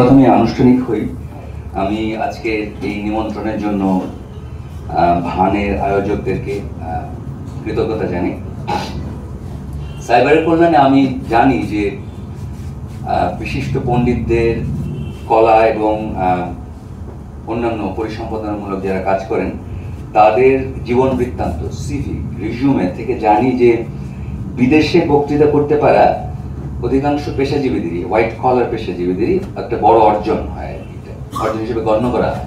প্রথমে আনুষ্ঠানিক হই। আমি আজকে এই নিমন্ত্রণের জন্য ভানের আয়োজকদেরকে কৃতজ্ঞতা জানাই। সাইবারের কল্যাণে আমি জানি যে বিশিষ্ট পণ্ডিতদের কলা এবং অন্যান্য পরিসম্পাদনামূলক যারা কাজ করেন তাদের জীবন বৃত্তান্ত সিভি রিজিউমে থেকে জানি যে বিদেশে বক্তৃতা করতে পারা অধিকাংশ পেশাজীবীদেরই, হোয়াইট কলার পেশাজীবীদেরই একটা বড় অর্জন হয়, অর্জন হিসেবে গণ্য করা হয়।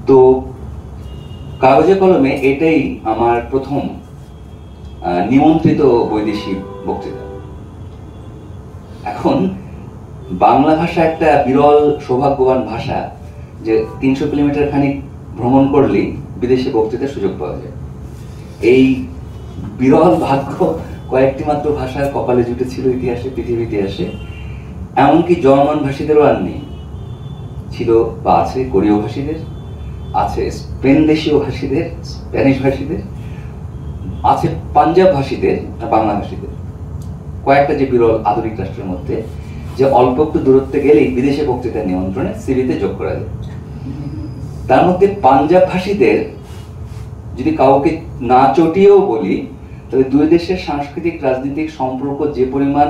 তো কাগজে কলমে এটাই আমার প্রথম নিমন্ত্রিত বৈদেশিক বক্তৃতা। এখন বাংলা ভাষা একটা বিরল সৌভাগ্যবান ভাষা, যে 300 কিলোমিটার খানিক ভ্রমণ করলেই বিদেশে বক্তৃতার সুযোগ পাওয়া যায়। এই বিরল ভাগ্য কয়েকটি মাত্র ভাষার কপালে জুটেছিল ইতিহাসে, পৃথিবীর ইতিহাসে। এমনকি জার্মান ভাষীদেরও আর নেই, ছিল বা আছে কোরীয় ভাষীদের, আছে স্পেন দেশীয় ভাষীদের, স্প্যানিশ ভাষীদের, আছে পাঞ্জাব ভাষীদের, বাংলা ভাষীদের। কয়েকটা যে বিরল আধুনিক রাষ্ট্রের মধ্যে যে অল্প একটু দূরত্বে গেলেই বিদেশে বক্তৃতার নিমন্ত্রণে সিভিতে যোগ করা যায়। তার মধ্যে পাঞ্জাব ভাষীদের যদি কাউকে না চটিয়েও বলি, তবে দুই দেশের সাংস্কৃতিক রাজনৈতিক সম্পর্ক যে পরিমাণ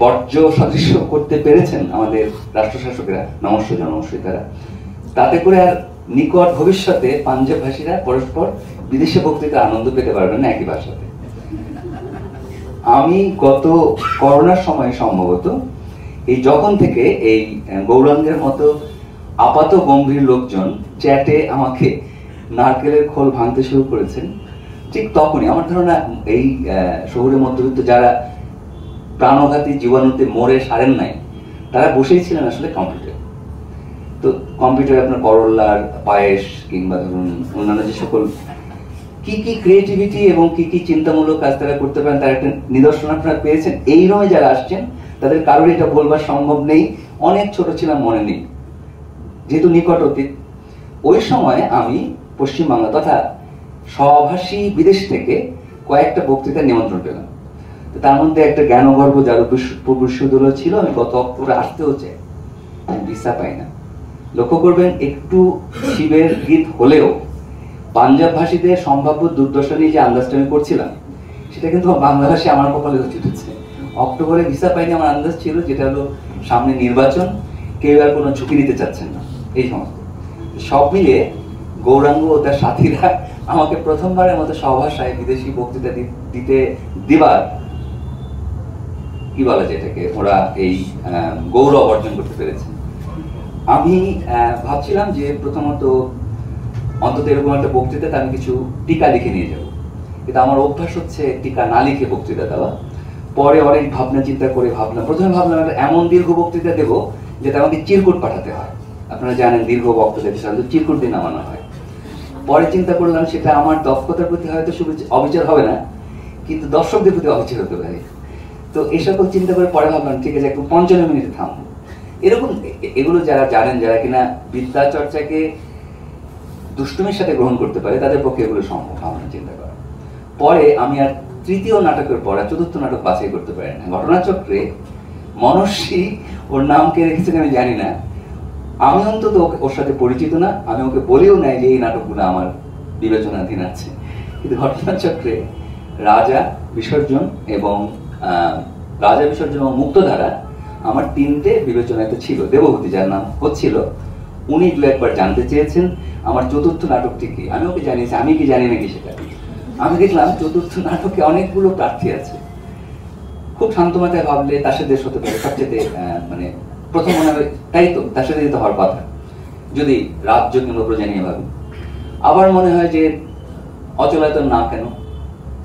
বর্জ্য সদৃশ্য করতে পেরেছেন আমাদের রাষ্ট্রশাসকেরা, নমস্য জনমস্যই তারা, তাতে করে আর নিকট ভবিষ্যতে পাঞ্জাব ভাষীরা পরস্পর বিদেশে বক্তৃতা আনন্দ পেতে পারবেন না একই ভাষাতে। আমি গত করোনার সময় সম্ভবত এই যখন থেকে এই গৌরাঙ্গের মতো আপাত গম্ভীর লোকজন চ্যাটে আমাকে নারকেলের খোল ভাঙতে শুরু করেছেন, ঠিক তখনই আমার ধারণা এই শহুরে মধ্যবিত্ত যারা প্রাণঘাতী জীবাণুতে মরে সারেন নাই, তারা বসেই ছিলেন আসলে কম্পিউটার। তো কম্পিউটারে আপনার করল্লার পায়েস কিংবা ধরুন অন্যান্য যে সকল কি কি ক্রিয়েটিভিটি এবং কি কি চিন্তামূলক কাজ তারা করতে পারেন তার একটা নিদর্শন আপনারা পেয়েছেন। এই রমে যারা আসছেন তাদের কারোর এটা বলবার সম্ভব নেই, অনেক ছোট ছিলাম মনে নেই, যেহেতু নিকট অতীত। ওই সময় আমি পশ্চিমবাংলা তথা স্বভাষী বিদেশ থেকে কয়েকটা বক্তৃতার নিমন্ত্রণ পেলাম। তার মধ্যে একটা জ্ঞানগর্ভ যাদবপুর বিশ্ববিদ্যালয় ছিল। আমি গত অক্টোবরে আসতেও চাই, আমি ভিসা পাই না। লক্ষ্য করবেন, একটু শিবের গীত হলেও পাঞ্জাব ভাষীদের সম্ভাব্য দুর্দশা নিয়ে যে আন্দাজটা আমি করছিলাম, সেটা কিন্তু বাংলা ভাষী আমার কপালে জুটেছে। অক্টোবরে ভিসা পাইনি, আমার আন্দাজ ছিল যেটা হলো সামনে নির্বাচন, কেউ আর কোনো ঝুঁকি নিতে চাচ্ছেন না, এই সমস্ত সব মিলিয়ে গৌরাঙ্গ ও তার সাথীরা আমাকে প্রথমবারের মতো স্বভাষায় বিদেশি বক্তৃতা দিবার কি বলা যায় এটাকে, ওরা এই গৌরব অর্জন করতে পেরেছে। আমি ভাবছিলাম যে প্রথমত অন্তত এরকম একটা বক্তৃতাতে আমি কিছু টিকা লিখে নিয়ে যাব, কিন্তু আমার অভ্যাস হচ্ছে টিকা না লিখে বক্তৃতা দেওয়া। পরে অনেক ভাবনা চিন্তা করে প্রথমে ভাবলাম একটা এমন দীর্ঘ বক্তৃতা দেবো যেটা আমাকে চিরকুট পাঠাতে হয়। আপনারা জানেন দীর্ঘ বক্তৃতা সাধারণত চিরকুট দিয়ে নামানো হয়। পরে চিন্তা করলাম সেটা আমার দক্ষতার প্রতি হয়তো অবিচার হবে না, কিন্তু দর্শকদের প্রতি অবিচার হতে পারে। তো এই সকল চিন্তা করে পরে ভাবলাম ঠিক আছে একটু 55 মিনিটে থামবো। এরকম এগুলো যারা জানেন, যারা কিনা বিদ্যা চর্চাকে দুষ্টুমির সাথে গ্রহণ করতে পারে, তাদের পক্ষে এগুলো সম্ভব ভাবনা চিন্তা করা। পরে আমি আর তৃতীয় নাটকের পর চতুর্থ নাটক বাছাই করতে পারি না। ঘটনাচক্রে মনস্বী, ওর নাম কে রেখেছেন আমি জানি না, আমি অন্তত ওর সাথে পরিচিত না, আমি ওকে বলেও নাই যে এই নাটকগুলো আমার বিবেচনাধীন আছে। কিন্তু ঘটনাচক্রে রাজা বিসর্জন এবং মুক্তধারা আমার 3টে বিবেচনাতে ছিল। দেবভূতি যার নাম হচ্ছিল, উনি একবার জানতে চেয়েছেন আমার চতুর্থ নাটকটি কি। আমি ওকে জানিয়েছি, আমি কি জানি নাকি সেটা। আমি দেখলাম চতুর্থ নাটকে অনেকগুলো প্রার্থী আছে। খুব শান্ত মাথায় ভাবলে তার সাথে হতে পারে সবচেয়ে প্রথম মনে হবে তাই তো, তার সাথে যেতে হওয়ার কথা, যদি রাজ্য কিংবা প্রজা নিয়ে ভাবি। আবার মনে হয় যে অচলায়তন না কেন,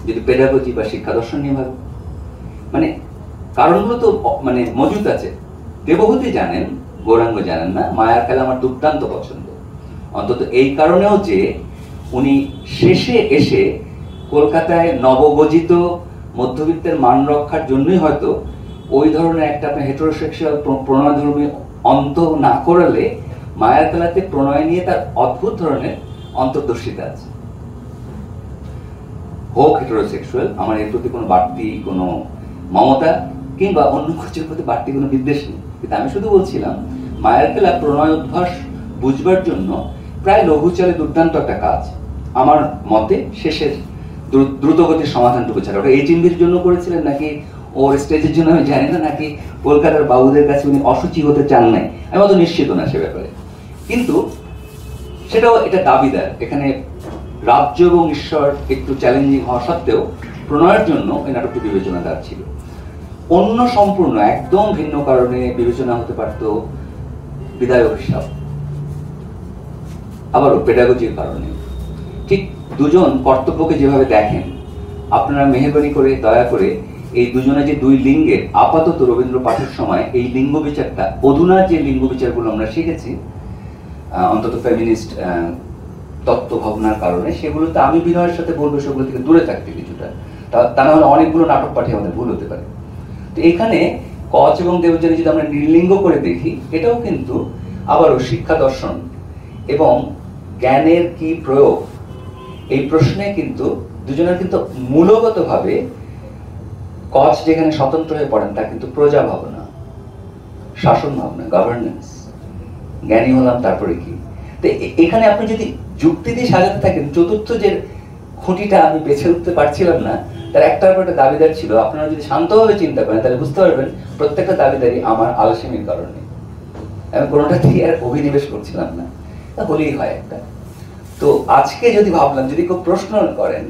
যদি পেডাগজি বা শিক্ষা দর্শন নিয়ে ভাবি। কারণগুলো তো মজুদ আছে। দেবভূতি জানেন, গৌরাঙ্গ জানেন না। মায়ার খেলা আমার দুর্দান্ত পছন্দ, অন্তত এই কারণেও যে উনি শেষে এসে কলকাতায় নবগজিত মধ্যবিত্তের মান রক্ষার জন্যই হয়তো ওই ধরনের একটা হেটেরোসেক্সুয়াল প্রণয়ধর্মী অন্ত না করলে মায়ার খেলাতে প্রণয় নিয়ে তার অদ্ভুত ধরনের অন্তর্দর্শিতা আছে। হোক হেটেরোসেক্সুয়াল, আমার এর প্রতি কোনো বাড়তি কোনো মমতা কিংবা অন্য কিছুর প্রতি বাড়তি কোনো বিদ্বেষ নেই, কিন্তু আমি শুধু বলছিলাম মায়ের খেলা প্রণয় অভ্যাস বুঝবার জন্য প্রায় লঘুচালে দুর্দান্ত একটা কাজ আমার মতে। শেষের দ্রুতগতির সমাধানটুকু ছাড়া ওটা এই চিন্তির জন্য করেছিলেন নাকি ওর স্টেজের জন্য আমি জানি না, নাকি কলকাতার বাবুদের কাছে উনি অসুচি হতে চান নাই, আমি অত নিশ্চিত না সে ব্যাপারে। কিন্তু সেটাও এটা দাবিদার। এখানে রাজ্য এবং ঈশ্বর একটু চ্যালেঞ্জিং হওয়া সত্ত্বেও প্রণয়ের জন্য এই নাটকটি বিবেচনাদার ছিল। অন্য সম্পূর্ণ একদম ভিন্ন কারণে বিবেচনা হতে পারত বিদায় অভিশাপ, আবারও পেডাগজির কারণে। ঠিক দুজন কর্তব্যকে যেভাবে দেখেন, আপনারা মেহেরবানি করে দয়া করে এই দুজনে যে দুই লিঙ্গের আপাতত রবীন্দ্র পাঠের সময় এই লিঙ্গ বিচারটা, অধুনা যে লিঙ্গ বিচারগুলো আমরা শিখেছি অন্তত ফেমিনিস্ট তত্ত্ব ভাবনার কারণে, সেগুলোতে আমি বিনয়ের সাথে বলবো সেগুলো থেকে দূরে থাকতে কিছুটা, তা না হলে অনেকগুলো নাটক পাঠে আমাদের ভুল হতে পারে। তো এখানে কচ এবং দেবযানী যদি আমরা নির্লিঙ্গ করে দেখি, এটাও কিন্তু আবারও শিক্ষা দর্শন এবং জ্ঞানের কি প্রয়োগ, এই প্রশ্নে কিন্তু দুজনের কিন্তু মূলগতভাবে কচ যেখানে স্বতন্ত্র হয়ে পড়েন তা কিন্তু প্রজা ভাবনা, শাসন ভাবনা, গভর্নেন্স, জ্ঞানী হলাম তারপরে কি। তো এখানে আপনি যদি যুক্তি দিয়ে সাজাতে থাকেন, চতুর্থ যে খুঁটিটা আমি বেছে উঠতে পারছিলাম না, তার একটার পর একটা দাবিদার ছিল। আপনারা যদি শান্তভাবে চিন্তা করেন তাহলে বুঝতে পারবেন প্রত্যেকটা দাবিদারই আমার আলসেমির কারণে। আমি কোনোটা থেকে আর অভিনিবেশ করছিলাম না, তা বলেই হয় একটা। তো আজকে যদি ভাবলাম, যদি কেউ প্রশ্ন করেন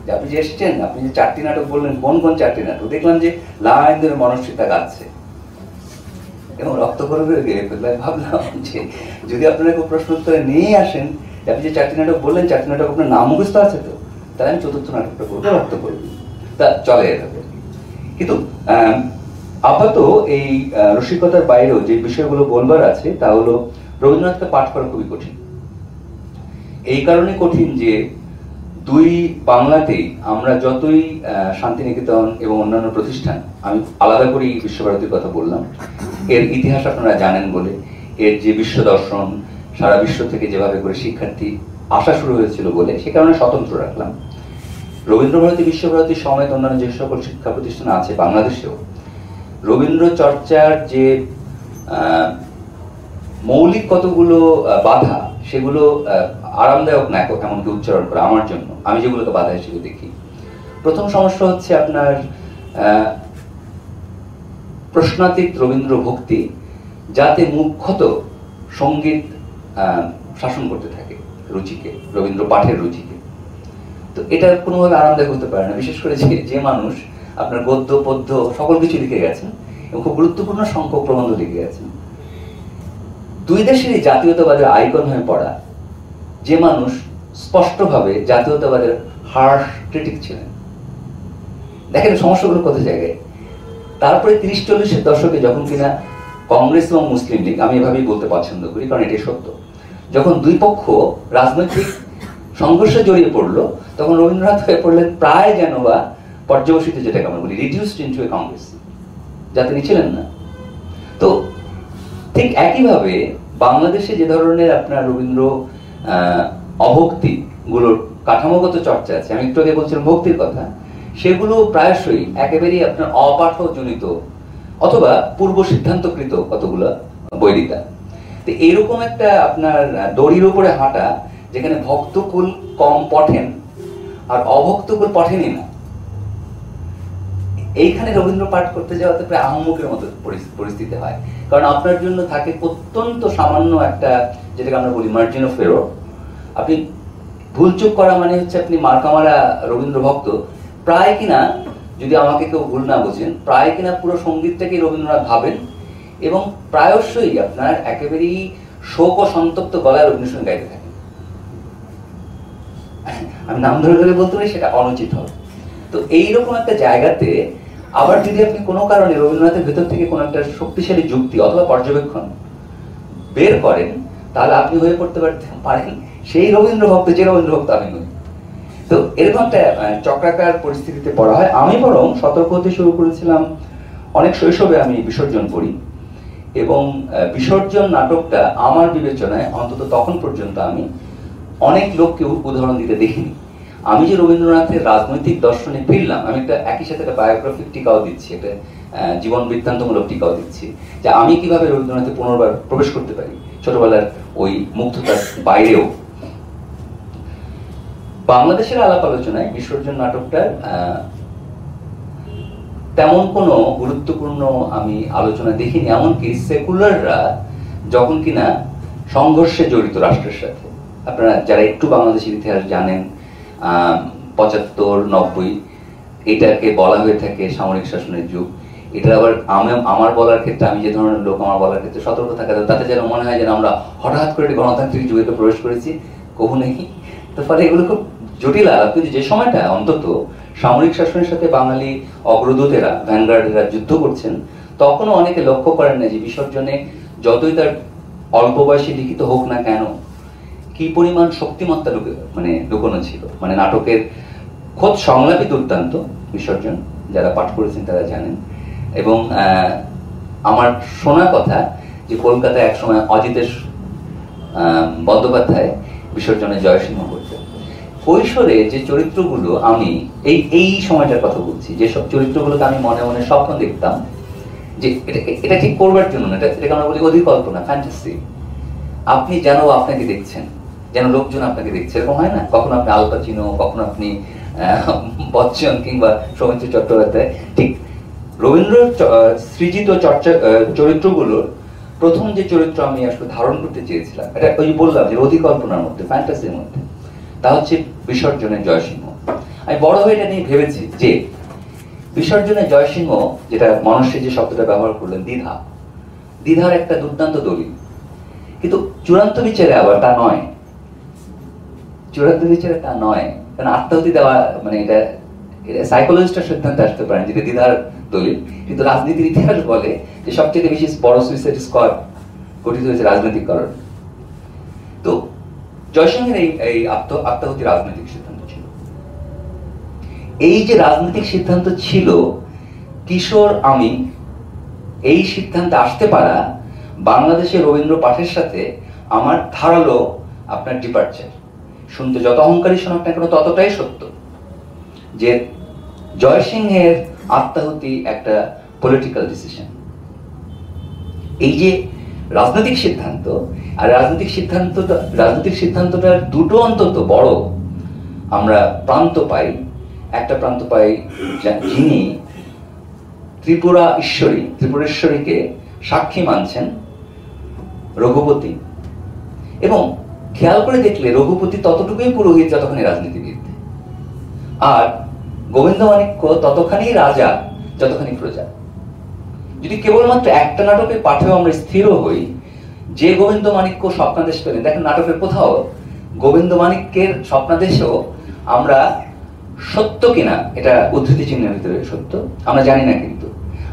যে আপনি যে এসছেন, আপনি যে 4টি নাটক বললেন, কোন কোন 4টি নাটক, দেখলাম যে লাইন ধরে মনস্বিতা গাচ্ছে এবং রক্ত করে গেড়ে ফেলবে। ভাবলাম যে যদি আপনারা কেউ প্রশ্ন উত্তরে নিয়ে আসেন, আপনি যে 4টি নাটক বললেন, 4টি নাটক আপনার নাম মুখস্থ আছে তো, তাহলে আমি চতুর্থ নাটকটা করবো, রক্ত করবো, তা চলে যাবে। কিন্তু আপাতত এই রসিকতার বাইরেও যে বিষয়গুলো বলবার আছে তা হলো রবীন্দ্রনাথকে পাঠ করা খুবই কঠিন। এই কারণে কঠিন যে দুই বাংলাতেই আমরা যতই শান্তিনিকেতন এবং অন্যান্য প্রতিষ্ঠান, আমি আলাদা করেই বিশ্বভারতীর কথা বললাম, এর ইতিহাস আপনারা জানেন বলে, এর যে বিশ্ব দর্শন সারা বিশ্ব থেকে যেভাবে করে শিক্ষার্থী আসা শুরু হয়েছিল বলে, সে কারণে স্বতন্ত্র রাখলাম। রবীন্দ্রভারতী, বিশ্বভারতী সমেত অন্যান্য যে সকল শিক্ষা প্রতিষ্ঠান আছে বাংলাদেশেও, রবীন্দ্র চর্চার যে মৌলিক কতগুলো বাধা, সেগুলো আরামদায়ক না এমনকি উচ্চারণ করা আমার জন্য, আমি যেগুলোকে বাধা হিসেবে দেখি। প্রথম সমস্যা হচ্ছে আপনার প্রশ্নাতীত রবীন্দ্র ভক্তি, যাতে মুখ্যত সঙ্গীত শাসন করতে থাকে রুচিকে, রবীন্দ্র পাঠের রুচিকে। তো এটা কোনোভাবে আরামদায়ক হতে পারে না, বিশেষ করে যে মানুষ আপনার গদ্য পদ্য সকল কিছু লিখে গেছেন এবং খুব গুরুত্বপূর্ণ সংখ্যক প্রবন্ধ লিখে গেছেন। দুই দেশেরই জাতীয়তাবাদের আইকন হয়ে পড়া যে মানুষ স্পষ্টভাবে জাতীয়তাবাদের হার্শ ক্রিটিক ছিলেন। দেখেন সমস্যাগুলো কত জায়গায়। তারপরে 30-40-এর দশকে যখন কিনা কংগ্রেস এবং মুসলিম লীগ, আমি এভাবেই বলতে পছন্দ করি কারণ এটাই সত্য, যখন দুই পক্ষ রাজনৈতিক সংঘর্ষে জড়িয়ে পড়লো, তখন রবীন্দ্রনাথ হয়ে পড়লেন প্রায় যেন বা পর্যবসিত, যেটাকে আমরা বলি রিডিউসড ইনটু এ কংগ্রেস, যা তিনি ছিলেন না। তো ঠিক একইভাবে বাংলাদেশে যে ধরনের আপনার রবীন্দ্র অভক্তি গুলোর কাঠামোগত চর্চা আছে, আমি একটু আগে বলছিলাম ভক্তির কথা, সেগুলো প্রায়শই একেবারেই আপনার অপাঠজনিত অথবা পূর্ব সিদ্ধান্তকৃত কতগুলো বৈরিতা। তো এইরকম একটা আপনার দড়ির উপরে হাঁটা, যেখানে ভক্তকুল কম পঠেন আর অভক্তকুল পঠেনি না, এইখানে রবীন্দ্র পাঠ করতে যাওয়াতে প্রায় আহম্মকের মতো পরিস্থিতি হয়। কারণ আপনার জন্য থাকে অত্যন্ত সামান্য একটা, যেটাকে আমরা বলি মার্জিন অফ এরর। আপনি ভুলচুক করা মানে হচ্ছে আপনি মার্কামারা রবীন্দ্র ভক্ত, প্রায় কিনা, যদি আমাকে কেউ ভুল না বোঝেন, প্রায় কিনা পুরো সঙ্গীতটাকেই রবীন্দ্রনাথ ভাবেন এবং প্রায়শই আপনার একেবারেই শোক ও সন্তপ্ত গলায় রবীন্দ্রসঙ্গীত গাইতে থাকেন। আমি নাম ধরে ধরে বলতে পারি, সেটা অনুচিত হবে। তো এইরকম একটা জায়গাতে আবার যদি আপনি কোনো কারণে রবীন্দ্রনাথের ভেতর থেকে কোনো একটা শক্তিশালী যুক্তি অথবা পর্যবেক্ষণ বের করেন, তাহলে আপনি হয়ে পড়তে পারেন সেই রবীন্দ্র ভক্ত যে রবীন্দ্র ভক্ত আমি নই। তো এরকম একটা চক্রাকার পরিস্থিতিতে পড়া হয়। আমি বরং সতর্ক হতে শুরু করেছিলাম অনেক শৈশবে। আমি বিসর্জন পড়ি এবং বিসর্জন নাটকটা আমার বিবেচনায় অন্তত তখন পর্যন্ত আমি অনেক লোককে উদাহরণ দিতে দেখিনি। আমি যে রবীন্দ্রনাথের রাজনৈতিক দর্শনে ফিরলাম, আমি একটা একই সাথে একটা বায়োগ্রাফিক টিকাও দিচ্ছি, একটা জীবন বৃত্তান্তমূলক টিকাও দিচ্ছি, যে আমি কিভাবে রবীন্দ্রনাথে পুনর্বার প্রবেশ করতে পারি ছোটবেলার ওই মুগ্ধতার বাইরেও। বাংলাদেশের আলাপ আলোচনায় বিসর্জন নাটকটার তেমন কোনো গুরুত্বপূর্ণ আমি আলোচনা দেখিনি, এমনকি সেকুলাররা যখন কিনা সংঘর্ষে জড়িত রাষ্ট্রের সাথে, আপনারা যারা একটু বাংলাদেশের ইতিহাস জানেন, ৭৫-৯০ এটাকে বলা হয়ে থাকে সামরিক শাসনের যুগ। এটা আবার আমার বলার ক্ষেত্রে, আমি যে ধরনের লোক, আমার বলার ক্ষেত্রে সতর্ক থাকা, তাতে যেন মনে হয় যেন আমরা হঠাৎ করে গণতান্ত্রিক যুগে প্রবেশ করেছি, কখু নেই। তো ফলে এগুলো খুব জটিল আলাপ। কিন্তু যে সময়টা অন্তত সামরিক শাসনের সাথে বাঙালি অগ্রদূতেরা, ভ্যানগার্ডেরা যুদ্ধ করছেন, তখনও অনেকে লক্ষ্য করেন না যে বিসর্জনে যতই তার অল্প বয়সে লিখিত হোক না কেন, কি পরিমাণ শক্তিমত্তা লুকোনো ছিল। মানে নাটকের খোদ সংলাপই দুর্দান্ত, বিসর্জন যারা পাঠ করেছেন তারা জানেন। এবং আমার শোনা কথা যে কলকাতায় একসময় অজিতেশ বন্দ্যোপাধ্যায় বিসর্জনে জয়সিংহ করতেন। কৈশোরে যে চরিত্রগুলো, আমি এই সময়টার কথা বলছি, যেসব চরিত্রগুলোকে আমি মনে মনে স্বপ্ন দেখতাম যে এটা ঠিক করবার জন্য না, এটাকে আমরা বলি অধিকল্পনা, ফ্যান্টাসি। আপনি যেন আপনাকে দেখছেন, যেন লোকজন আপনাকে দেখছে, এরকম হয় না? কখন আপনি আল পাচিনো, কখন আপনি বচ্চন কিংবা সৌমিত্র চট্টোপাধ্যায়। ঠিক রবীন্দ্র সৃজিত চরিত্রগুলোর প্রথম যে চরিত্র আমি আসলে ধারণ করতে চেয়েছিলাম, এটা ওই বললাম যে অধিকল্পনার মধ্যে, ফ্যান্টাসির মধ্যে, তা হচ্ছে বিসর্জনের জয়সিংহ। আমি বড় হয়ে এটা নিয়ে ভেবেছি যে বিসর্জনের জয়সিংহ, যেটা মনস্বী যে শব্দটা ব্যবহার করলেন, দ্বিধার একটা দুর্দান্ত দলিল, কিন্তু চূড়ান্ত বিচারে আবার তা নয়। চূড়ান্ত বিচারে তা নয়, কারণ আত্মাহুতি দেওয়া মানে এটা সাইকোলজিস্টের সিদ্ধান্তে আসতে পারেন যেটা দ্বিধার দলিল। কিন্তু রাজনীতির ইতিহাস বলে যে সবচেয়ে বেশি বড় সুইসাইড স্কোয়াড গঠিত হয়েছে রাজনৈতিক কারণ। তো জয়সিংহের এই আত্মাহুতি রাজনৈতিক সিদ্ধান্ত ছিল। এই যে রাজনৈতিক সিদ্ধান্ত ছিল, কিশোর আমি এই সিদ্ধান্তে আসতে পারা বাংলাদেশের রবীন্দ্র পাঠের সাথে আমার ধারালো আপনার ডিপার্চার। শুনতে যত অহংকারী শোনাক না কেন, ততটাই সত্য যে জয়সিংহের আত্মাহুতি একটা পলিটিক্যাল ডিসিশন। এই যে রাজনৈতিক সিদ্ধান্ত, আর রাজনৈতিক সিদ্ধান্তটার দুটো অন্তত বড় আমরা প্রান্ত পাই। একটা প্রান্ত পাই যিনি ত্রিপুরেশ্বরীকে সাক্ষী মানছেন, রঘুপতি। এবং খেয়াল করে দেখলে রঘুপতি ততটুকুই পুরোহিত যতখানি রাজনীতিবিদ, আর গোবিন্দমাণিক্য ততখানি রাজা যতখানি প্রজা। যদি কেবলমাত্র একটা নাটকের পাঠেও আমরা স্থির হই যে গোবিন্দমাণিক্য স্বপ্নাদেশ পেলেন, দেখেন নাটকের কোথাও গোবিন্দমাণিক্যের স্বপ্নাদেশেও আমরা সত্য কিনা, এটা উদ্ধৃতি চিহ্নের ভিতরে সত্য আমরা জানি না, কিন্তু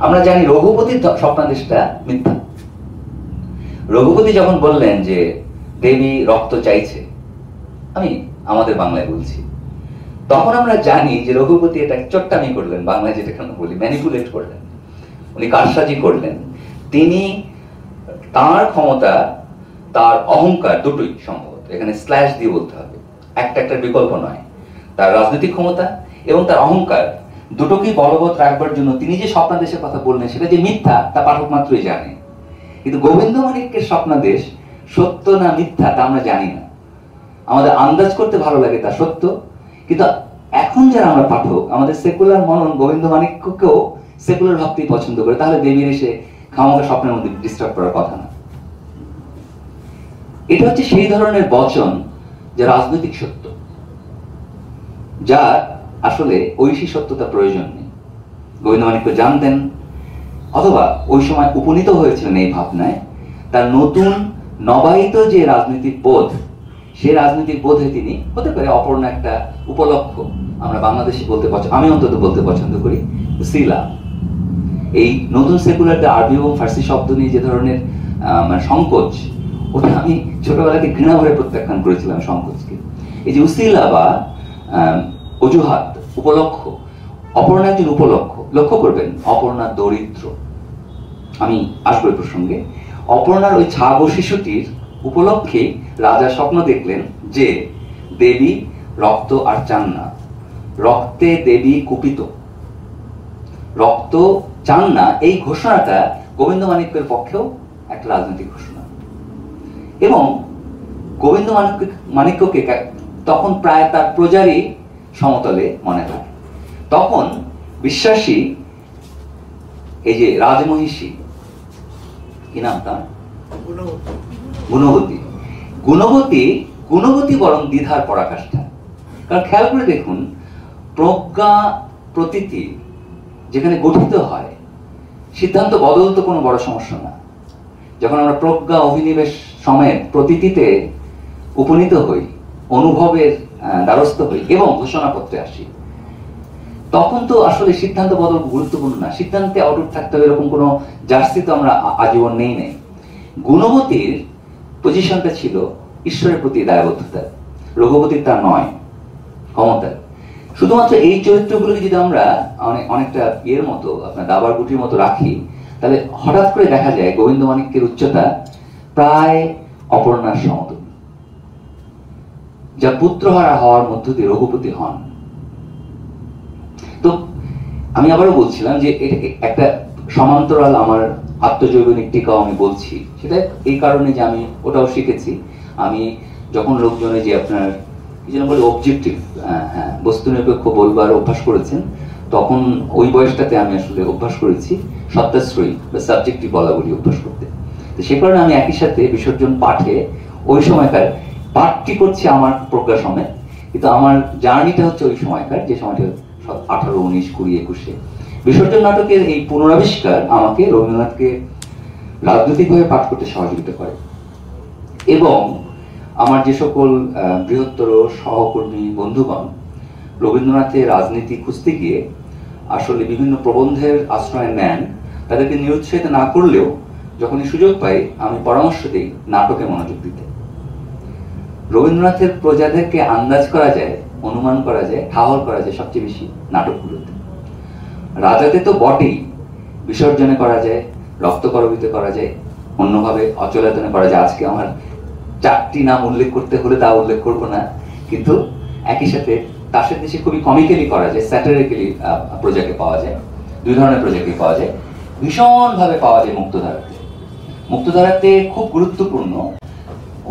আমরা জানি রঘুপতির স্বপ্নাদেশটা মিথ্যা। রঘুপতি যখন বললেন যে দেবী রক্ত চাইছে, আমি আমাদের বাংলায় বলছি, তখন আমরা জানি যে রঘুপতি এটা চট্টামি করলেন, বাংলায় যেটা কেন বলি ম্যানিপুলেট করলেন, উনি কারসাজি করলেন। তিনি তার ক্ষমতা, তার অহংকার, দুটোই সম্ভবত এখানে স্ল্যাশ দিয়ে বলতে হবে, একটা বিকল্প নয়। তার রাজনৈতিক ক্ষমতা এবং তার অহংকার দুটোকেই বলবৎ রাখবার জন্য তিনি যে স্বপ্নাদেশের কথা বললেন সেটা যে মিথ্যা তা পাঠক মাত্রই জানে। কিন্তু গোবিন্দমাণিক্যের স্বপ্নাদেশ সত্য না মিথ্যা তা আমরা জানি না, আমাদের আন্দাজ করতে ভালো লাগে তা সত্য। কিন্তু এখন যারা আমরা পাঠক, আমাদের সেকুলার মনন গোবিন্দমাণিক্যকেও সেকুলার ভাবতেই পছন্দ করে, তাহলে দেবীর এসে খামাখা স্বপ্নের মধ্যে ডিস্টার্ব করার কথা না। এটা হচ্ছে সেই ধরনের বচন যা রাজনৈতিক সত্য, যার আসলে ঐশী সত্যতা প্রয়োজন নেই। গোবিন্দমাণিক্য জানতেন, অথবা ওই সময় উপনীত হয়েছিলেন এই ভাবনায়, তার নতুন নবায়িত যে রাজনৈতিক বোধ, সে রাজনৈতিক বোধে তিনি হতে পারে অপর্ণ একটা উপলক্ষ, আমরা বাংলাদেশি আমি অন্তত বলতে পছন্দ করি, সিলা। এই নতুন সেকুলারদের আরবি এবং ফার্সি শব্দ নিয়ে যে ধরনের সংকোচ, ওটা আমি ছোটবেলাকে ঘৃণা ভরে প্রত্যাখ্যান করেছিলাম সংকোচকে। এই যে উসিলা বা অজুহাত, উপলক্ষ, অপর্ণা একজন উপলক্ষ। লক্ষ্য করবেন অপর্ণা দরিদ্র, আমি আসবো এই প্রসঙ্গে। অপর্ণার ওই ছাগো শিশুটির উপলক্ষে রাজা স্বপ্ন দেখলেন যে দেবী রক্ত আর চান না, রক্তে দেবী কুপিত, রক্ত চান না, এই ঘোষণাটা গোবিন্দ মাণিক্যের পক্ষেও একটা রাজনৈতিক ঘোষণা। এবং গোবিন্দ মাণিক্যকে তখন প্রায় তার প্রজারই সমতলে মনে হয়। তখন বিশ্বাসী এই যে রাজমহিষী, কি নাম তার, গুণবতী, গুণবতী বরং দ্বিধার পরাকাষ্ঠা। কারণ খেয়াল করে দেখুন, প্রজ্ঞা প্রতীতি যেখানে গঠিত হয়, সিদ্ধান্ত বদল তো কোনো বড় সমস্যা না। যখন আমরা প্রজ্ঞা অভিনিবেশ সমেত প্রতীতিতে উপনীত হই, অনুভবের দ্বারস্থ হই এবং ঘোষণাপত্রে আসি, তখন তো আসলে সিদ্ধান্ত বদল গুরুত্বপূর্ণ না। সিদ্ধান্তে অটুট থাকতে হবে এরকম কোনো জার্সি তো আমরা আজীবন নেই। গুণবতীর পজিশনটা ছিল ঈশ্বরের প্রতি দায়বদ্ধতা, রঘুপতির তা নয়, ক্ষমতার। শুধুমাত্র এই চরিত্রগুলোকে যদি আমরা অনেকটা ইয়ের মতো, আপনার দাবার গুটির মতো রাখি, তাহলে হঠাৎ করে দেখা যায় গোবিন্দ মাণিক্যের উচ্চতা প্রায় অপর্ণার সমতুল্য, যা পুত্রহারা হওয়ার মধ্য দিয়ে রঘুপতি হন। তো আমি আবারও বলছিলাম যে এটা একটা সমান্তরাল আমার আত্মজৈবনিক টিকাও আমি বলছি, সেটা এই কারণে যে আমি ওটাও শিখেছি। আমি যখন লোকজনে যে আপনার কি যেন বলে অবজেক্টিভ, হ্যাঁ, বস্তু নিরপেক্ষ বলবার অভ্যাস করেছেন, তখন ওই বয়সটাতে আমি আসলে অভ্যাস করেছি সত্যাশ্রয়ী বা সাবজেক্টিভ বলা বলি অভ্যাস করতে। তো সে কারণে আমি একই সাথে বিসর্জন পাঠে ওই সময়কার পাঠটি করছি আমার প্রজ্ঞা সমেত, কিন্তু আমার জার্নিটা হচ্ছে ওই সময়কার, যে সময়টা 18, 19, 20, 21। বিসর্জন নাটকের এই পুনরাবিষ্কার আমাকে রবীন্দ্রনাথকে রাজনৈতিকভাবে পাঠ করতে সহযোগিতা করে। এবং আমার যে সকল বৃহত্তর সহকর্মী বন্ধুগণ রবীন্দ্রনাথের রাজনীতি খুঁজতে গিয়ে আসলে বিভিন্ন প্রবন্ধের আশ্রয় নেন, তাদেরকে নিরুৎসাহিত না করলেও যখনই সুযোগ পাই আমি পরামর্শ দিই নাটকে মনোযোগ দিতে। রবীন্দ্রনাথের প্রজাদেরকে আন্দাজ করা যায়, অনুমান করা যায়, ঠাহর করা যায় সবচেয়ে বেশি নাটকগুলোতে। রাজাতে তো বটেই, বিসর্জনে করা যায়, রক্তকরবিতে করা যায়, অন্যভাবে অচলায়তনে করা যায়। আজকে আমার 4টি নাম উল্লেখ করতে হলে তা উল্লেখ করবো না, কিন্তু একই সাথে তাসের দেশে খুবই কমিক্যালি করা যায়, স্যাটারিক্যালি প্রজাকে পাওয়া যায়। 2 ধরনের প্রজাকে পাওয়া যায়। ভীষণভাবে পাওয়া যায় মুক্তধারাতে। মুক্তধারাতে খুব গুরুত্বপূর্ণ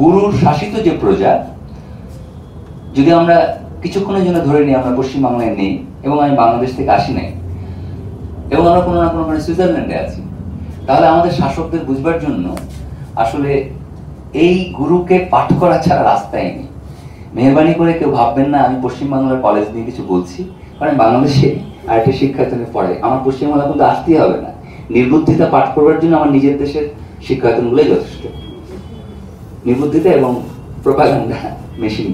গুরুর শাসিত যে প্রজা, যদি আমরা কিছুক্ষণের জন্য ধরে নিই আমরা পশ্চিমবাংলায় নেই এবং আমি বাংলাদেশ থেকে আসি নাই এবং আমরা কোনো না কোনো সুইজারল্যান্ডে আছি, তাহলে আমাদের শাসকদের বুঝবার জন্য আসলে এই গুরুকে পাঠ করা ছাড়া রাস্তায় নেই। মেহরবানি করে কেউ ভাববেন না আমি পশ্চিমবাংলার কলেজ নিয়ে কিছু বলছি, কারণ বাংলাদেশে আরেকটি শিক্ষায়তনে পড়ে, আমার পশ্চিমবাংলা কিন্তু আসতেই হবে না। নির্বুদ্ধিতা পাঠ করবার জন্য আমার নিজের দেশের শিক্ষায়তনগুলোই যথেষ্ট, নির্বুদ্ধিতা এবং প্রোপাগান্ডা মেশিন।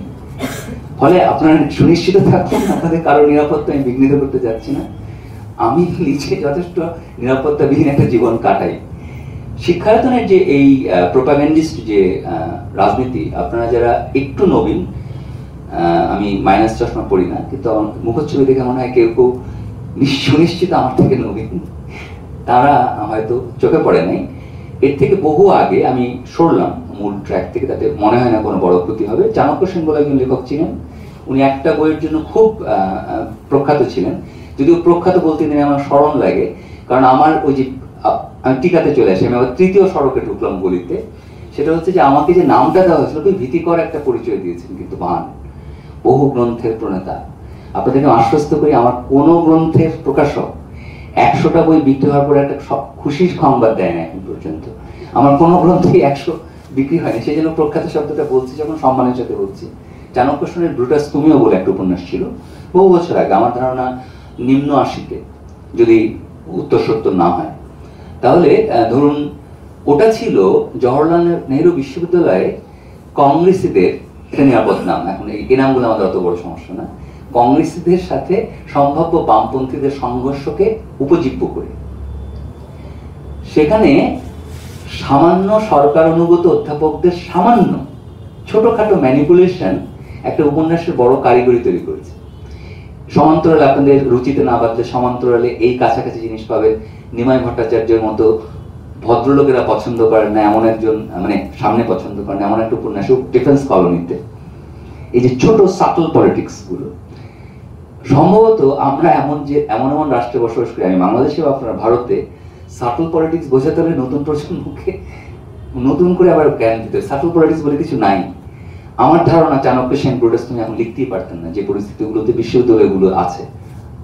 ফলে আপনারা সুনিশ্চিত থাকুন আপনাদের কারো নিরাপত্তা আমি বিঘ্নিত করতে যাচ্ছি না। আমি নিজে যথেষ্ট নিরাপত্তাবিহীন একটা জীবন কাটাই। শিক্ষায়তনের যে এই প্রোপাগান্ডিস্ট যে রাজনীতি, আপনারা যারা একটু নবীন, আমি মাইনাস চশমা পড়ি না, কিন্তু আমার মুখচ্ছবি দেখে মনে হয় কেউ কেউ সুনিশ্চিত আমার থেকে নবীন, তারা হয়তো চোখে পড়ে নাই। এর থেকে বহু আগে আমি সরলাম মূল ট্র্যাক থেকে, তাতে মনে হয় না কোনো বড় ক্ষতি হবে। চাণক্য সেন বলে একজন লেখক ছিলেন, উনি একটা বইয়ের জন্য খুব প্রখ্যাত ছিলেন, যদিও প্রখ্যাত বলতে গেলে আমার স্মরণ লাগে, কারণ আমার ওই যে আমি টিকাতে চলে আসি, আমি আবার 3য় সড়কে ঢুকলাম গলিতে। সেটা হচ্ছে যে আমাকে যে নামটা দেওয়া হয়েছিল খুবই ভীতিকর একটা পরিচয় দিয়েছেন, কিন্তু ভান বহু গ্রন্থের প্রণেতা। আপনাদেরকে আশ্বস্ত করি আমার কোনো গ্রন্থের প্রকাশক 100টা বই বিক্রি হওয়ার পরে একটা খুশির সংবাদ দেয় না এখন পর্যন্ত। আমার কোনো গ্রন্থে 100 বিক্রি হয়নি, সেই জন্য প্রখ্যাত শব্দটা বলছি যখন সম্মানের সাথে বলছি। চাণক্য সেনের ব্রুটাস তুমিও বলে একটা উপন্যাস ছিল বহু বছর আগে, আমার ধারণা নিম্ন 80-তে, যদি উত্তর সত্তর না হয়। তাহলে ধরুন ওটা ছিল জওহরলাল নেহরু বিশ্ববিদ্যালয়ে কংগ্রেসীদের, এটা নিরাপদ নাম, এখন এই নামগুলো আমাদের অত বড় সমস্যা না, কংগ্রেসীদের সাথে সম্ভাব্য বামপন্থীদের সংঘর্ষকে উপজীব্য করে সেখানে সামান্য সরকার অনুগত অধ্যাপকদের সামান্য ছোটখাটো ম্যানিপুলেশন একটা উপন্যাসের বড় কারিগরি তৈরি করেছে। সমান্তরালে আপনাদের রুচিতে না বাদলে সমান্তরালে এই কাছাকাছি জিনিস পাবেন। নিমাই ভট্টাচার্যের মতো ভদ্রলোকেরা পছন্দ করেন না এমন একজন, মানে সামনে পছন্দ করেন এমন একটা উপন্যাস ডিফেন্স কলোনিতে। এই যে ছোট সাটল পলিটিক্স গুলো সম্ভবত আমরা এমন এমন রাষ্ট্রে বসবাস করি, আমি বাংলাদেশে বা আপনার ভারতে, সাটল পলিটিক্স বোঝাতে হলে নতুন প্রজন্মকে নতুন করে আবার জ্ঞান দিতে, সাটল পলিটিক্স বলে কিছু নাই। আমার ধারণা চাণক্য সেন ব্রোডাস তুমি এখন লিখতেই পারতেন না যে পরিস্থিতিগুলোতে বিশ্ববিদ্যালয়গুলো আছে,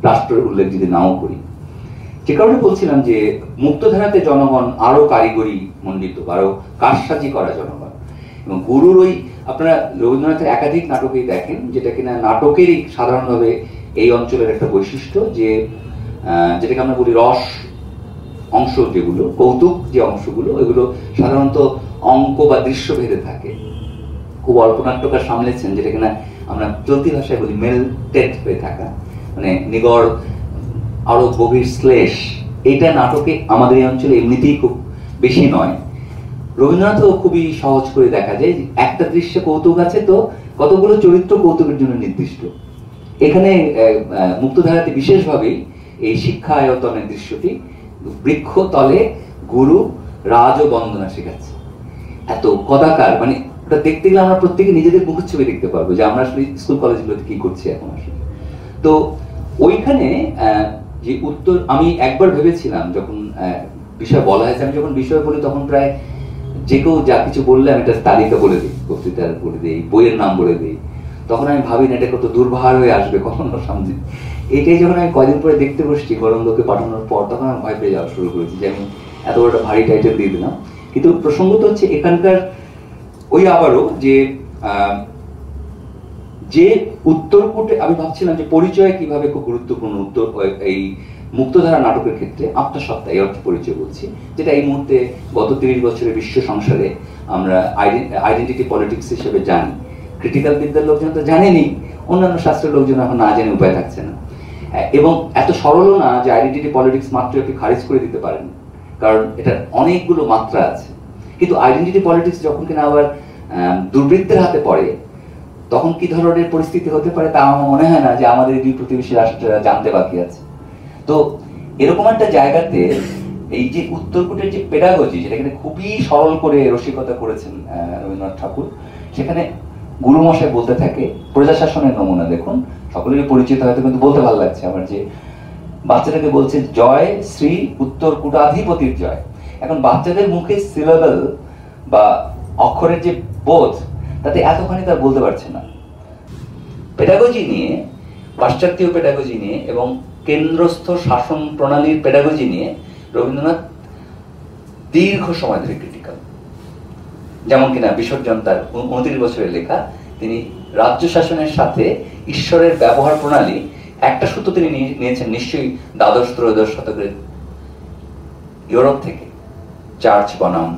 রাষ্ট্রের উল্লেখ যদি নাও করি। যে কারণে বলছিলাম যে মুক্তধারাতে জনগণ আরো কারিগরি মণ্ডিত, আরো কারসাজি করা জনগণ, এবং গুরুর ওই আপনারা রবীন্দ্রনাথের একাধিক নাটকেই দেখেন, যেটা কিনা নাটকেরই সাধারণভাবে এই অঞ্চলের একটা বৈশিষ্ট্য, যে যেটাকে আমরা বলি রস অংশ, যেগুলো কৌতুক যে অংশগুলো, এগুলো সাধারণত অঙ্ক বা দৃশ্য ভেদে থাকে। খুব অল্প নাট্যকার সামলেছেন যেটা কিনা আমরা চলতি ভাষায় বলি মেল্টেড হয়ে থাকা, মানে নিগড় আরো গভীর শ্লেষ, এইটা নাটকে আমাদের এই অঞ্চলে এমনিতেই খুব বেশি নয়। রবীন্দ্রনাথও খুবই সহজ করে দেখা যায়, একটা দৃশ্যে কৌতুক আছে তো কতগুলো চরিত্র কৌতুকের জন্য নির্দিষ্ট। এখানে মুক্তধারাতে বিশেষভাবেই এই শিক্ষা আয়তনের দৃশ্যটি, বৃক্ষ তলে গুরু রাজ ও বন্দনা শেখাচ্ছে, এত কদাকার, মানে ওটা দেখতে গেলে আমরা প্রত্যেকে নিজেদের মুখের ছবি দেখতে পারবো যে আমরা আসলে স্কুল কলেজগুলোতে কি করছি এখন আসলে। তো ওইখানে যে উত্তর, আমি একবার ভেবেছিলাম যখন বিষয় বলা হয়েছে, আমি যখন বিষয় বলি তখন প্রায় যে কেউ যা কিছু বললে আমি একটা তালিকা বলে দিই, বক্তৃতার বলে দিই, বইয়ের নাম বলে দিই, তখন আমি ভাবি না এটা কত দুর্ভার হয়ে আসবে কখনো সামনে। এটাই যখন আমি কয়দিন পরে দেখতে বসছি গরমলোকে পাঠানোর পর, তখন আমি ভয় পেয়ে যাওয়া শুরু করেছি যে আমি এত বড় ভারী টাইটেল দিয়ে দিলাম। কিন্তু প্রসঙ্গত হচ্ছে এখানকার ওই আবারও যে উত্তরকূটে, আমি ভাবছিলাম যে পরিচয় কিভাবে খুব গুরুত্বপূর্ণ উত্তর এই মুক্তধারা নাটকের ক্ষেত্রে, আত্মসত্তা এই অর্থে পরিচয় বলছি, যেটা এই মুহূর্তে গত 30 বছরের বিশ্ব সংসারে আমরা আইডেন্টিটি পলিটিক্স হিসেবে জানি। ক্রিটিক্যাল বিদ্যার লোকজন তো জানেনি, অন্যান্য শাস্ত্রের লোকজন এখন না জেনে উপায় থাকছে না, এবং এত সরলও না যে আইডেন্টিটি পলিটিক্স মাত্র আপনি খারিজ করে দিতে পারেন, কারণ এটা অনেকগুলো মাত্রা আছে। কিন্তু আইডেন্টিটি পলিটিক্স যখন কিনা আবার দুর্বৃত্তের হাতে পড়ে, তখন কি ধরনের পরিস্থিতি হতে পারে তা আমার মনে হয় না যে আমাদের দুই প্রতিবেশী রাষ্ট্ররা জানতে বাকি আছে। তো এরকম একটা জায়গাতে এই যে উত্তরকূটের যে পেডাগজি, যেটা এখানে খুবই সরল করে রসিকতা করেছেন রবীন্দ্রনাথ ঠাকুর, সেখানে গুরুমশাই বলতে থাকে, প্রজাশাসনের নমুনা দেখুন, সকলেরই পরিচিত হয়তো, কিন্তু বলতে ভালো লাগছে আমার, যে বাচ্চাটাকে বলছে জয় শ্রী উত্তরকূটাধিপতির জয়। এখন বাচ্চাদের মুখে সিলেবল বা অক্ষরের যে বোধ, তাতে এতখানি তার বলতে পারছে না। পেডাগজি নিয়ে, পাশ্চাত্য পেডাগজি নিয়ে এবং কেন্দ্রস্থ শাসন প্রণালীর পেডাগজি নিয়ে রবীন্দ্রনাথ দীর্ঘ সময় ধরে ক্রিটিক্যাল। যেমন কিনা বিসর্জন তার 29 বছরের লেখা, তিনি রাজ্য শাসনের সাথে ঈশ্বরের ব্যবহার প্রণালী, একটা সূত্র তিনি নিয়েছেন নিশ্চয়ই দ্বাদশ ত্রয়োদশ শতকের ইউরোপ থেকে, চার্চ বনাম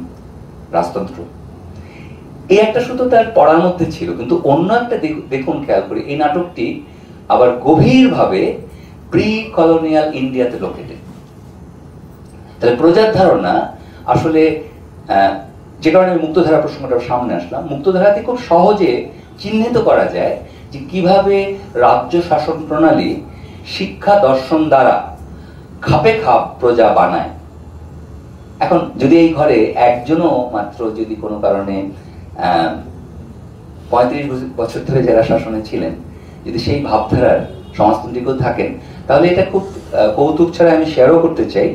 রাজতন্ত্র, এই একটা সূত্র তার পড়ার মধ্যে ছিল। কিন্তু অন্য একটা দেখুন, খেয়াল করি, এই নাটকটি আবার গভীরভাবে প্রি কলোনিয়াল ইন্ডিয়াতে লোকেটেড। তাহলে প্রজার ধারণা আসলে, যে কারণে মুক্তধারা প্রসঙ্গটা সামনে আসলাম, মুক্তধারাতে খুব সহজে চিহ্নিত করা যায় যে কিভাবে রাজ্য শাসন প্রণালী শিক্ষা দর্শন দ্বারা খাপে খাপ প্রজা বানায়। এখন যদি এই ঘরে একজনও মাত্র যদি কোনো কারণে 35 বছর ধরে যারা শাসনে ছিলেন, যদি সেই ভাবধারার সমাজতান্ত্রিকও থাকেন, তাহলে এটা খুব কৌতুক ছাড়া আমি শেয়ারও করতে চাই,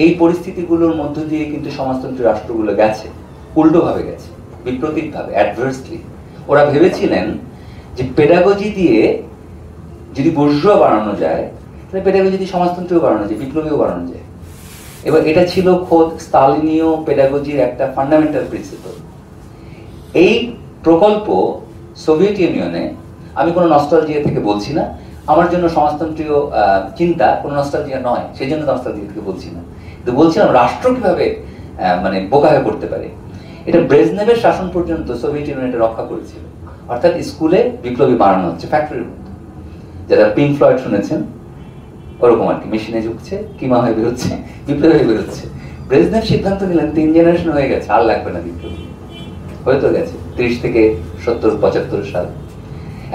এই পরিস্থিতিগুলোর মধ্য দিয়ে কিন্তু সমাজতন্ত্রী রাষ্ট্রগুলো গেছে, উল্টোভাবে গেছে, বিপ্রতীকভাবে, অ্যাডভার্সলি। ওরা ভেবেছিলেন যে পেডাগজি দিয়ে যদি বুর্জোয়া বানানো যায়, তাহলে পেডাগজি দিয়ে সমাজতন্ত্রীও বানানো যায়, বিপ্লবীও বানানো যায়। এবার এটা ছিল খোদ স্তালিনীয় পেডাগজির একটা ফান্ডামেন্টাল প্রিন্সিপাল। এই প্রকল্প সোভিয়েত ইউনিয়নে, আমি কোনো নস্টালজিয়া থেকে বলছি না, আমার জন্য সমাজতন্ত্রীয় চিন্তা কোনো নস্টালজিয়া নয়, সেই জন্য নস্টালজিয়া থেকে বলছি না, কিন্তু বলছিলাম রাষ্ট্র কিভাবে মানে বোকা হয়ে পড়তে পারে। এটা ব্রেজনেভের শাসন পর্যন্ত সোভিয়েত ইউনিয়ন এটা রক্ষা করেছিল, অর্থাৎ স্কুলে বিপ্লবী বানানো হচ্ছে ফ্যাক্টরির মধ্যে, যারা পিঙ্ক ফ্লয়েড শুনেছেন ওরকম আর কি, মেশিনে ঝুঁকছে, কিমা হয়ে বেরোচ্ছে, বিপ্লবী হয়ে বেরোচ্ছে। ব্রেজনেভ সিদ্ধান্ত নিলেন 3 জেনারেশন হয়ে গেছে, আর লাগবে না বিপ্লবী, হয়তো গেছে 30 থেকে 70-75 সাল।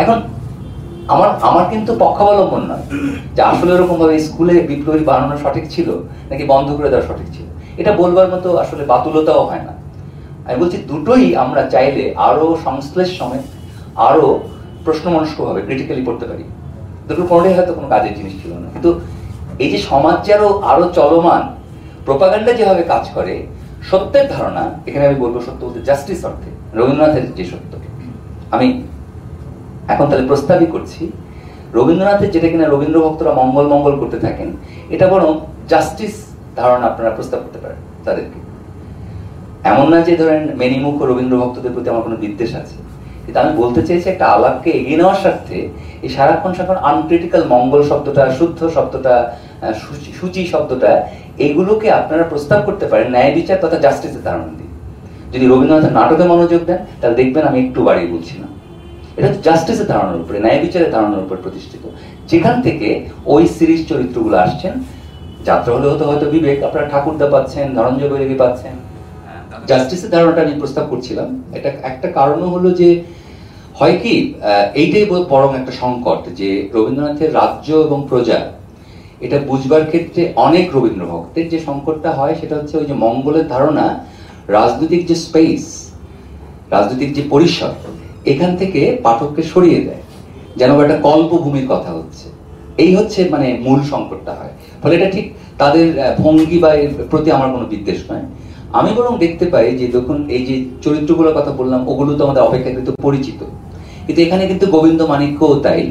এখন আমার কিন্তু পক্ষাবলম্বন নয় যে আসলে ওরকম ভাবে স্কুলে বিপ্লবী বানানো সঠিক ছিল নাকি বন্ধ করে দেওয়া সঠিক ছিল, এটা বলবার মতো আসলে বাতুলতাও হয় না। আমি বলছি দুটোই আমরা চাইলে আরো সংশ্লেষ সমেত, আরো প্রশ্নমনস্ক ভাবে ক্রিটিক্যালি পড়তে পারি। দুটো পনেরোই হয়তো কোনো কাজের জিনিস ছিল না, কিন্তু এই যে সমাজ যে আরো চলমান, প্রোপাগান্ডা যেভাবে কাজ করে, সত্যের ধারণা, এখানে আমি বলবো সত্য বলতে জাস্টিস অর্থে রবীন্দ্রনাথের যে সত্য, আমি এখন তাহলে প্রস্তাবই করছি রবীন্দ্রনাথের যেটা কিনা রবীন্দ্র ভক্তরা মঙ্গল মঙ্গল করতে থাকেন, এটা বরং জাস্টিস ধারণা আপনারা প্রস্তাব করতে পারেন তাদেরকে। এমন না যে ধরেন মেনিমুখ রবীন্দ্র ভক্তদের প্রতি আমার কোনো বিদ্বেষ আছে, কিন্তু আমি বলতে চেয়েছি একটা আলাপকে এগিয়ে নেওয়ার স্বার্থে এই সারাক্ষণ আনক্রিটিক্যাল মঙ্গল শব্দটা, শুদ্ধ শব্দটা, সূচি শব্দটা, এগুলোকে আপনারা প্রস্তাব করতে পারেন ন্যায় বিচার তথা জাস্টিসের ধারণা দিয়ে। যদি রবীন্দ্রনাথের নাটকে মনোযোগ দেন তাহলে দেখবেন আমি একটু বাড়িয়ে বলছি না, এটা জাস্টিসের ধারণার উপরে, ন্যায় বিচারের ধারণার উপর প্রতিষ্ঠিত, যেখান থেকে ওই সিরিজ চরিত্রগুলো আসছেন। যাত্রা হলে হতো হয়তো বিবেক, আপনারা ঠাকুরদা পাচ্ছেন, ধনঞ্জয় বৈরাগী পাচ্ছেন। জাস্টিসের ধারণাটা আমি প্রস্তাব করছিলাম, এটা একটা কারণও হলো যে হয় কি, এইটাই বরং একটা সংকট যে রবীন্দ্রনাথের রাজ্য এবং প্রজা এটা বুঝবার ক্ষেত্রে অনেক রবীন্দ্র ভক্তের যে সংকটটা হয় সেটা হচ্ছে ওই যে মঙ্গলের ধারণা রাজনৈতিক যে স্পেস, রাজনৈতিক যে পরিসর, এখান থেকে পাঠককে সরিয়ে দেয়, যেন একটা কল্পভূমির কথা হচ্ছে। এই হচ্ছে মানে মূল সংকটটা হয়। ফলে এটা ঠিক তাদের ভঙ্গি বা এর প্রতি আমার কোনো বিদ্বেষ নয়। আমি বরং দেখতে পাই যে দেখুন এই যে চরিত্রগুলোর কথা বললাম ওগুলো তো আমাদের অপেক্ষাকৃত পরিচিত, কিন্তু এখানে কিন্তু গোবিন্দ মাণিক্যও তাই।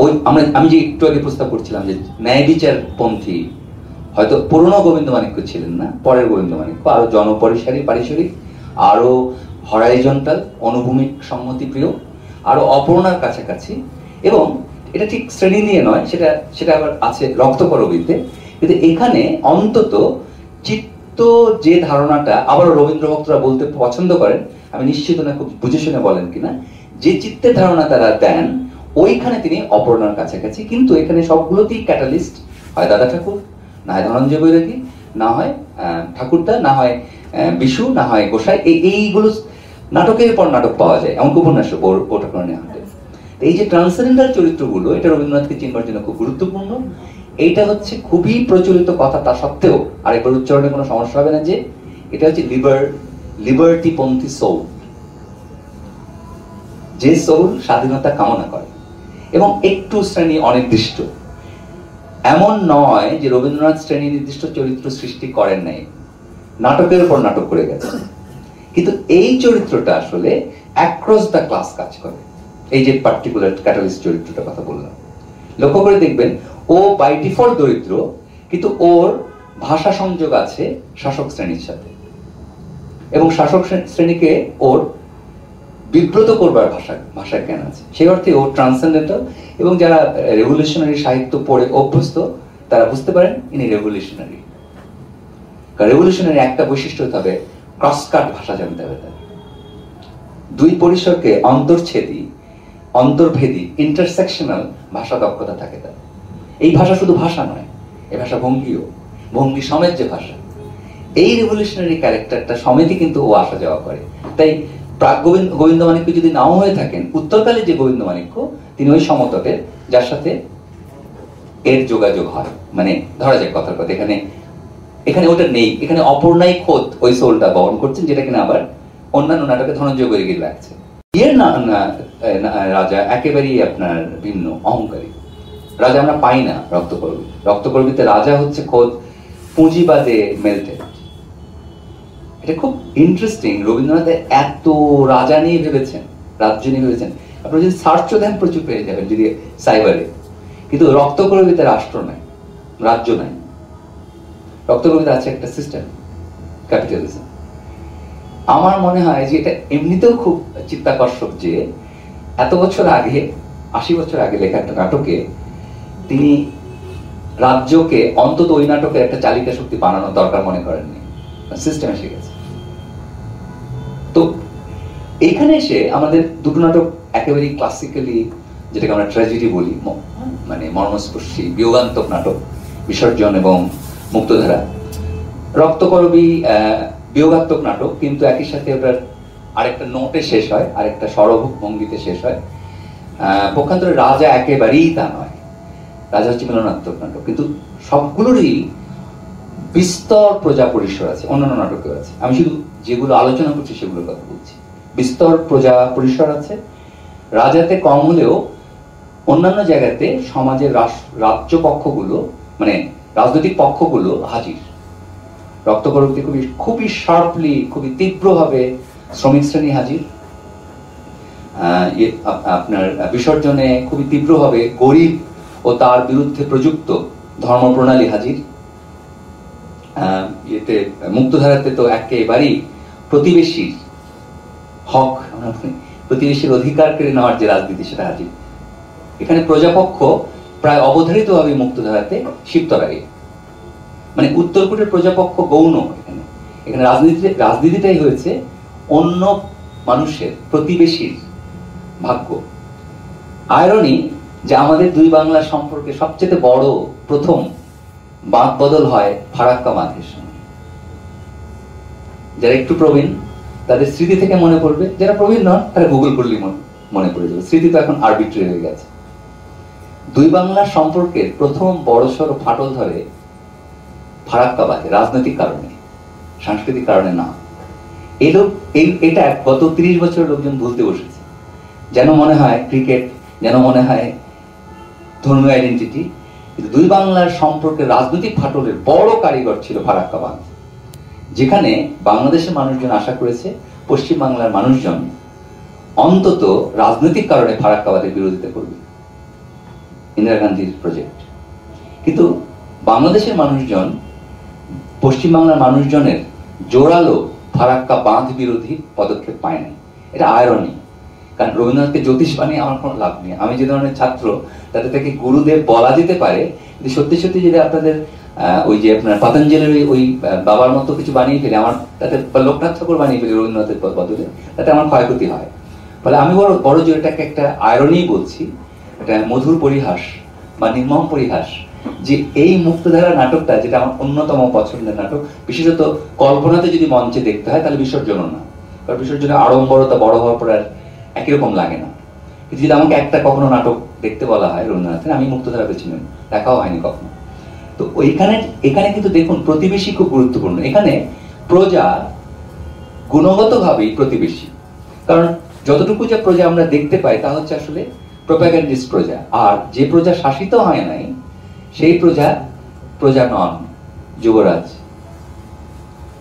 ওই আমি যে একটু আগে প্রস্তাব করছিলাম যে ন্যায় বিচার পন্থী হয়তো পুরনো গোবিন্দ মাণিক্য ছিলেন না, পরের গোবিন্দ মাণিক্য আরো পারিসরিক, আরো হরাইজন্টাল, অনুভূমিক সম্মতিপ্রিয়, আরো অপূর্ণার কাছাকাছি। এবং এটা ঠিক শ্রেণী নিয়ে নয়, সেটা আবার আছে রক্তকরবীতে, কিন্তু এখানে অন্তত চিত্ত যে ধারণাটা আবারও রবীন্দ্র ভক্তরা বলতে পছন্দ করেন, আমি নিশ্চিত না খুব বুঝে শুনে বলেন কিনা, যে চিত্তের ধারণা তারা দেন ওইখানে তিনি অপূর্ণার কাছাকাছি। কিন্তু এখানে সবগুলোতেই ক্যাটালিস্ট, হয় দাদা ঠাকুর, না হয় ধনঞ্জয় বৈরাগী, না হয় ঠাকুরদা, না হয় বিশু, না হয় গোসাই। এইগুলো নাটকের পর নাটক পাওয়া যায়, এমন উপন্যাস বৌঠাকুরানী হাটে। এই যে ট্রান্সেন্ডেন্টাল চরিত্রগুলো, এটা রবীন্দ্রনাথকে চিনবার জন্য খুব গুরুত্বপূর্ণ। এইটা হচ্ছে খুবই প্রচলিত কথা, তা সত্ত্বেও আরেকবার উচ্চারণে কোনো সমস্যা হবে না যে এটা হচ্ছে লিবার্টি পন্থী সোল, যে সোল স্বাধীনতা কামনা করে এবং একটু শ্রেণী অনির্দিষ্ট। এমন নয় যে রবীন্দ্রনাথ শ্রেণী নির্দিষ্ট চরিত্র সৃষ্টি করেন নাই, নাটকের উপর নাটক করে গেছে, কিন্তু এই চরিত্রটা আসলে অ্যাক্রস দ্য ক্লাস কাজ করে। এই যে পার্টিকুলার ক্যাটালিস্ট চরিত্রটার কথা বললাম, লক্ষ্য করে দেখবেন ও বাই ডিফল্ট দরিদ্র, কিন্তু ওর ভাষা সংযোগ আছে শাসক শ্রেণীর সাথে, এবং শাসক শ্রেণীকে ওর বিব্রত করবার ভাষার জ্ঞান আছে। সেই অর্থে ও ট্রান্সেন্ডেন্টাল, এবং যারা রেভলিউশনারি সাহিত্য পড়ে অভ্যস্ত তারা বুঝতে পারেন ইনি রেভলিউশনারি। কারণ রেভলিউশনারি একটা বৈশিষ্ট্য হতে হবে, ক্রসকাট ভাষা জানতে হবে তার, দুই পরিসরকে অন্তর্ছেদী, অন্তর্ভেদী, ইন্টারসেকশনাল ভাষা দক্ষতা থাকে তার। এই ভাষা শুধু ভাষা নয়, এই ভাষা ভঙ্গিও, ভঙ্গি সমেত যে ভাষা, এই রেভলিউশনারি ক্যারেক্টারটা সমেতই কিন্তু ও আসা যাওয়া করে। তাই প্রাক গোবিন্দ মাণিক্য যদি নাও হয়ে থাকেন, উত্তরকালে যে গোবিন্দ মাণিক্য তিনি ওই সমতটের, যার সাথে এর যোগাযোগ হয়। মানে ধরা যাক কথার কথা, এখানে ওটা নেই, এখানে অপর্ণাই খোদ ওই সোলটা বহন করছেন, যেটা কিনা আবার অন্যান্য নাটকে ধনঞ্জয় বৈরাগীর লাগছে। এর রাজা একেবারেই আপনার ভিন্ন, অহংকারী রাজা আমরা পাই না রক্তকর্মীতে। রাজা হচ্ছে খোদ পুঁজিবাদে মেল্টেড। এটা খুব ইন্টারেস্টিং, রবীন্দ্রনাথ এত রাজা নিয়ে ভেবেছেন, রাজ্য নিয়ে ভেবেছেন। আপনারা যদি সার্চও দেন প্রচুর পেয়ে যাবেন যদি সাইবারে, কিন্তু রক্তকর্মীতে রাষ্ট্র নাই, রাজ্য নাই। রক্তকর্মীতে আছে একটা সিস্টেম, ক্যাপিটালিজম। আমার মনে হয় যে এটা এমনিতেও খুব চিত্তাকর্ষক যে এত বছর আগে, 80 বছর আগে লেখা একটা নাটকে তিনি রাজ্যকে অন্তত ওই নাটকের একটা চালিকা শক্তি বানানোর দরকার মনে করেননি, সিস্টেম এসে গেছে। তো এইখানে এসে আমাদের দুটো নাটক একেবারেই ক্লাসিক্যালি, যেটাকে আমরা ট্র্যাজেডি বলি, মানে মর্মস্পর্শী বিয়োগান্তক নাটক, বিসর্জন এবং মুক্তধারা। রক্তকরবী বিয়োগাত্মক নাটক, কিন্তু একই সাথে ওটার আরেকটা নোটে শেষ হয়, আরেকটা সরভোগ ভঙ্গিতে শেষ হয়। পক্ষান্তরে রাজা একেবারেই তা নয়, রাজা হচ্ছে মিলনাত্মক নাটক, কিন্তু সবগুলোরই বিস্তর প্রজা পরিসর আছে, অন্যান্য নাটকেও আছে। আমি শুধু যেগুলো আলোচনা করছি সেগুলোর কথা বলছি। বিস্তর প্রজা পরিসর আছে, রাজাতে কম হলেও অন্যান্য জায়গাতে সমাজের রাজ্য পক্ষগুলো মানে রাজনৈতিক পক্ষগুলো হাজির, রক্তকরকতে খুবই শার্পলি, খুবই তীব্রভাবে শ্রমিক শ্রেণী হাজির, আপনার বিসর্জনে খুবই তীব্রভাবে গরিব ও তার বিরুদ্ধে প্রযুক্ত ধর্মপ্রণালী হাজির। ইয়েতে মুক্তধারাতে তো একেবারেই প্রতিবেশীর হক, প্রতিবেশীর অধিকার কেড়ে নেওয়ার যে রাজনীতি সেটা হাজির। এখানে প্রজাপক্ষ প্রায় অবধারিতভাবে মুক্তধারাতে শিবতরাই, মানে উত্তরকূটের প্রজাপক্ষ গৌণ। এখানে এখানে রাজনীতিটাই হয়েছে অন্য মানুষের, প্রতিবেশীর ভাগ্য। আয়রনি যে আমাদের দুই বাংলার সম্পর্কে সবচেয়ে বড় প্রথম বাঁধ বদল হয় ফারাক্কা বাঁধের সময়। যারা একটু প্রবীণ তাদের স্মৃতি থেকে মনে পড়বে, যারা প্রবীণ নন তারা গুগল করলেই মনে পড়ে যাবে। স্মৃতি তো এখন আরবিট্রারি হয়ে গেছে। দুই বাংলার সম্পর্কের প্রথম বড়সড় ফাটল ধরে ফারাক্কা বাঁধে, রাজনৈতিক কারণে, সাংস্কৃতিক কারণে না। এটা গত 30 বছরের লোকজন ভুলতে বসেছে, যেন মনে হয় ক্রিকেট, যেন মনে হয় ধর্মীয় আইডেন্টিটি। কিন্তু দুই বাংলার সম্পর্কের রাজনৈতিক ফাটলের বড় কারিগর ছিল ফারাক্কা বাঁধ, যেখানে বাংলাদেশের মানুষজন আশা করেছে পশ্চিম বাংলার মানুষজন অন্তত রাজনৈতিক কারণে ফারাক্কা বাঁধের বিরোধিতা করবে, ইন্দিরা গান্ধীর প্রজেক্ট। কিন্তু বাংলাদেশের মানুষজন পশ্চিম বাংলার মানুষজনের জোরালো ফারাক্কা বাঁধ বিরোধী পদক্ষেপ পায় নাই। এটা আয়রনি, কারণ রবীন্দ্রনাথকে জ্যোতিষ বানিয়ে আমার কোনো লাভ নেই। আমি যে ধরনের ছাত্র তাতে থেকে গুরুদেব বলা যেতে পারে, কিন্তু সত্যি সত্যি যদি আপনাদের ওই যে আপনার পতঞ্জলির ওই বাবার মতো কিছু বানিয়ে ফেলে, আমার তাতে লোকনাথ ঠাকুর বানিয়ে ফেলে রবীন্দ্রনাথের বদলে, তাতে আমার ক্ষয়ক্ষতি হয়। ফলে আমি বড় যে এটাকে একটা আয়রনি বলছি, এটা মধুর পরিহাস বা নির্মম পরিহাস, যে এই মুক্তধারা নাটকটা, যেটা আমার অন্যতম পছন্দের নাটক, বিশেষত কল্পনাতে যদি মঞ্চে দেখতে হয় তাহলে বিসর্জনও না, কারণ বিসর্জনের আড়ম্বরতা বড় হওয়ার পর আর একই রকম লাগে না। কিন্তু যদি আমাকে একটা কখনো নাটক দেখতে বলা হয় রবীন্দ্রনাথের, আমি মুক্তধারা বেছে নেব, দেখাও হয়নি কখনো। তো এখানে কিন্তু দেখুন প্রতিবেশী খুব গুরুত্বপূর্ণ। এখানে প্রজা গুণগতভাবেই প্রতিবেশী, কারণ যতটুকু যে প্রজা আমরা দেখতে পাই তা হচ্ছে আসলে প্রোপাগ্যান্ডিস্ট প্রজা। আর যে প্রজা শাসিত হয় নাই সেই প্রজা নন যুবরাজ,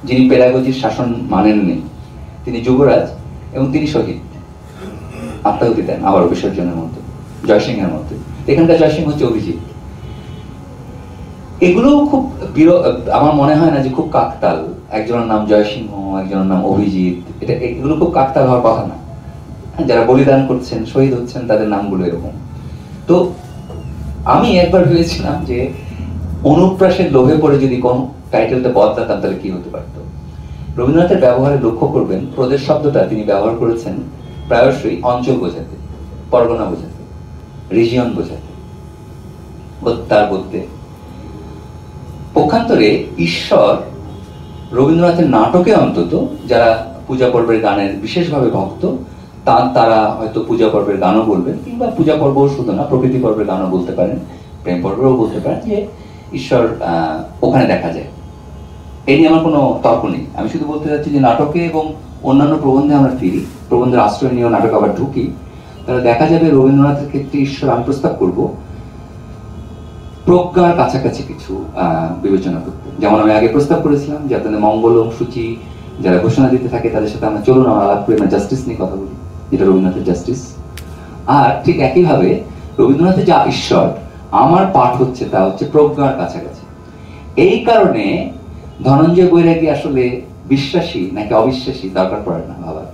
যিনি পেডাগজির শাসন মানেননি, তিনি যুবরাজ এবং তিনি শহীদ, আত্মাহুতি দেন আবার বিসর্জনের মতো, জয়সিংহের মতো। এখানকার জয়সিংহ হচ্ছে অভিজিৎ। এগুলো খুব আমার মনে হয় না যে খুব কাকতাল, একজনের নাম জয়সিংহ, একজনের নাম অভিজিৎ, এগুলো খুব কাকতাল হওয়ার কথা না। যারা বলিদান করছেন, শহীদ হচ্ছেন, তাদের নামগুলো এরকম। তো আমি একবার ভেবেছিলাম যে অনুপ্রাসের লোভে পড়ে যদি কোন টাইটেলটা বদলাতাম তাহলে কি হতে পারতো। রবীন্দ্রনাথের ব্যবহারে লক্ষ্য করবেন, প্রদেশ শব্দটা তিনি ব্যবহার করেছেন প্রায়শই অঞ্চল বোঝাতে, পরগনা বোঝাতে, রিজিয়ন বোঝাতে, তার বলতে। পক্ষান্তরে ঈশ্বর রবীন্দ্রনাথের নাটকে অন্তত যারা পূজা পর্বের গানের বিশেষভাবে ভক্ত, তারা হয়তো পূজা পর্বের গানও বলবেন, কিংবা পূজা পর্বও শুধু না, প্রকৃতি পর্বের গানও বলতে পারেন, প্রেম পর্বেও বলতে পারেন যে ঈশ্বর ওখানে দেখা যায়। এই নিয়ে আমার কোনো তর্ক নেই। আমি শুধু বলতে চাচ্ছি যে নাটকে এবং অন্যান্য প্রবন্ধে আমরা ফিরি, প্রবন্ধের আশ্রয় নিয়েও নাটক আবার ঢুকি, তাহলে দেখা যাবে রবীন্দ্রনাথের ক্ষেত্রে ঈশ্বর আমি প্রস্তাব করবো প্রজ্ঞার কাছাকাছি কিছু বিবেচনা করতে। যেমন আমি আগে প্রস্তাব করেছিলাম যে আপনাদের মঙ্গলম সূচি যারা ঘোষণা দিতে থাকে তাদের সাথে আমরা চলুন আলাপ করি, না জাস্টিস নিয়ে কথা বলি, যেটা রবীন্দ্রনাথের জাস্টিস। আর ঠিক একইভাবে রবীন্দ্রনাথের যা ঈশ্বর, আমার পাঠ হচ্ছে তা হচ্ছে প্রজ্ঞার কাছাকাছি। এই কারণে ধনঞ্জয় বৈরাগী আসলে বিশ্বাসী নাকি অবিশ্বাসী দরকার পড়ে না ভাবার।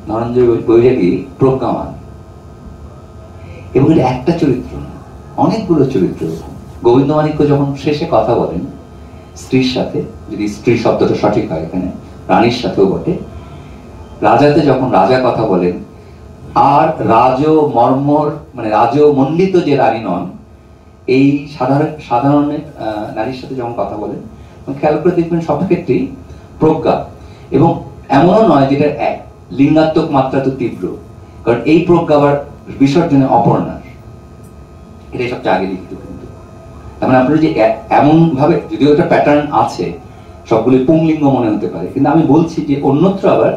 ধনঞ্জয় বৈরাগী প্রজ্ঞামান, এবং এটা একটা চরিত্র না, অনেকগুলো চরিত্র। গোবিন্দ মাণিক্য যখন শেষে কথা বলেন স্ত্রীর সাথে, যদি স্ত্রী শব্দটা সঠিক হয় এখানে, রানীর সাথেও বটে, রাজাতে যখন রাজা কথা বলেন, আর রাজ মণ্ডিত যে রানী নন, এই সাধারণ নারীর সাথে যখন কথা বলেন, খেয়াল করে দেখবেন সব ক্ষেত্রেই প্রজ্ঞা। এবং এমনও নয় যেটা লিঙ্গাত্মক মাত্রা তো তীব্র, কারণ এই প্রজ্ঞা আবার বিসর্জনে অপর্ণার, এটাই সবচেয়ে আগে লিখিত। কিন্তু তার মানে আপনার যে এমন ভাবে, যদিও একটা প্যাটার্ন আছে, সবগুলি পুংলিঙ্গ মনে হতে পারে, কিন্তু আমি বলছি যে অন্যত্র আবার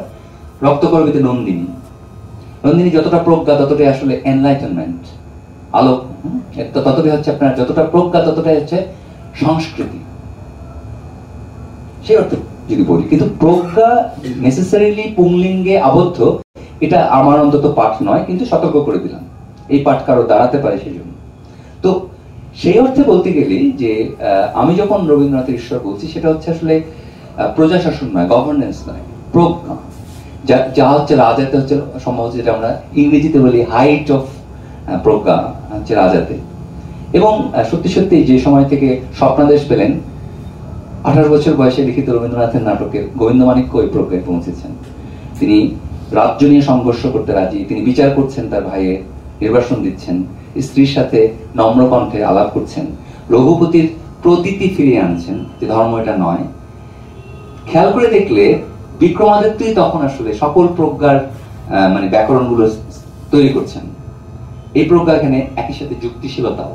রক্তকরবীতে নন্দিনী, নন্দিনী যতটা প্রজ্ঞা ততটাই আসলে এনলাইটেনমেন্ট, আলোক। ততটাই হচ্ছে আপনার, যতটা প্রজ্ঞা ততটাই হচ্ছে সংস্কৃতি, সেই অর্থে যদি বলি। কিন্তু প্রজ্ঞা নেসেসারিলি পুংলিঙ্গে আবদ্ধ, এটা আমার অন্তত পাঠ নয়, কিন্তু সতর্ক করে দিলাম এই পাঠ কারো দাঁড়াতে পারে সেই জন্য। তো সেই অর্থে বলতে গেলে যে আমি যখন রবীন্দ্রনাথের ঈশ্বর বলছি, সেটা হচ্ছে আসলে প্রজাশাসন নয়, গভর্নেন্স নয়, প্রজ্ঞা। যা হচ্ছে রাজাতে হচ্ছে সম্ভবত, যেটা আমরা ইংরেজিতে বলি হাইট অফ প্রজ্ঞা হচ্ছে রাজাতে। এবং সত্যি সত্যি যে সময় থেকে স্বপ্নাদেশ পেলেন, 18 বছর বয়সে লিখিত রবীন্দ্রনাথের নাটকের গোবিন্দমাণিক্য ওই প্রজ্ঞায় পৌঁছেছেন। তিনি রাজ্য নিয়ে সংঘর্ষ করতে রাজি, তিনি বিচার করছেন তার ভাইয়ের, নির্বাসন দিচ্ছেন, স্ত্রীর সাথে নম্র কণ্ঠে আলাপ করছেন, রঘুপতির প্রতীতি ফিরিয়ে আনছেন যে ধর্ম এটা নয়। খেয়াল করে দেখলে বিক্রমাদিত্যই তখন আসলে সকল প্রজ্ঞার মানে ব্যাকরণগুলো তৈরি করছেন। এই প্রজ্ঞা এখানে একই সাথে যুক্তিশীলতাও,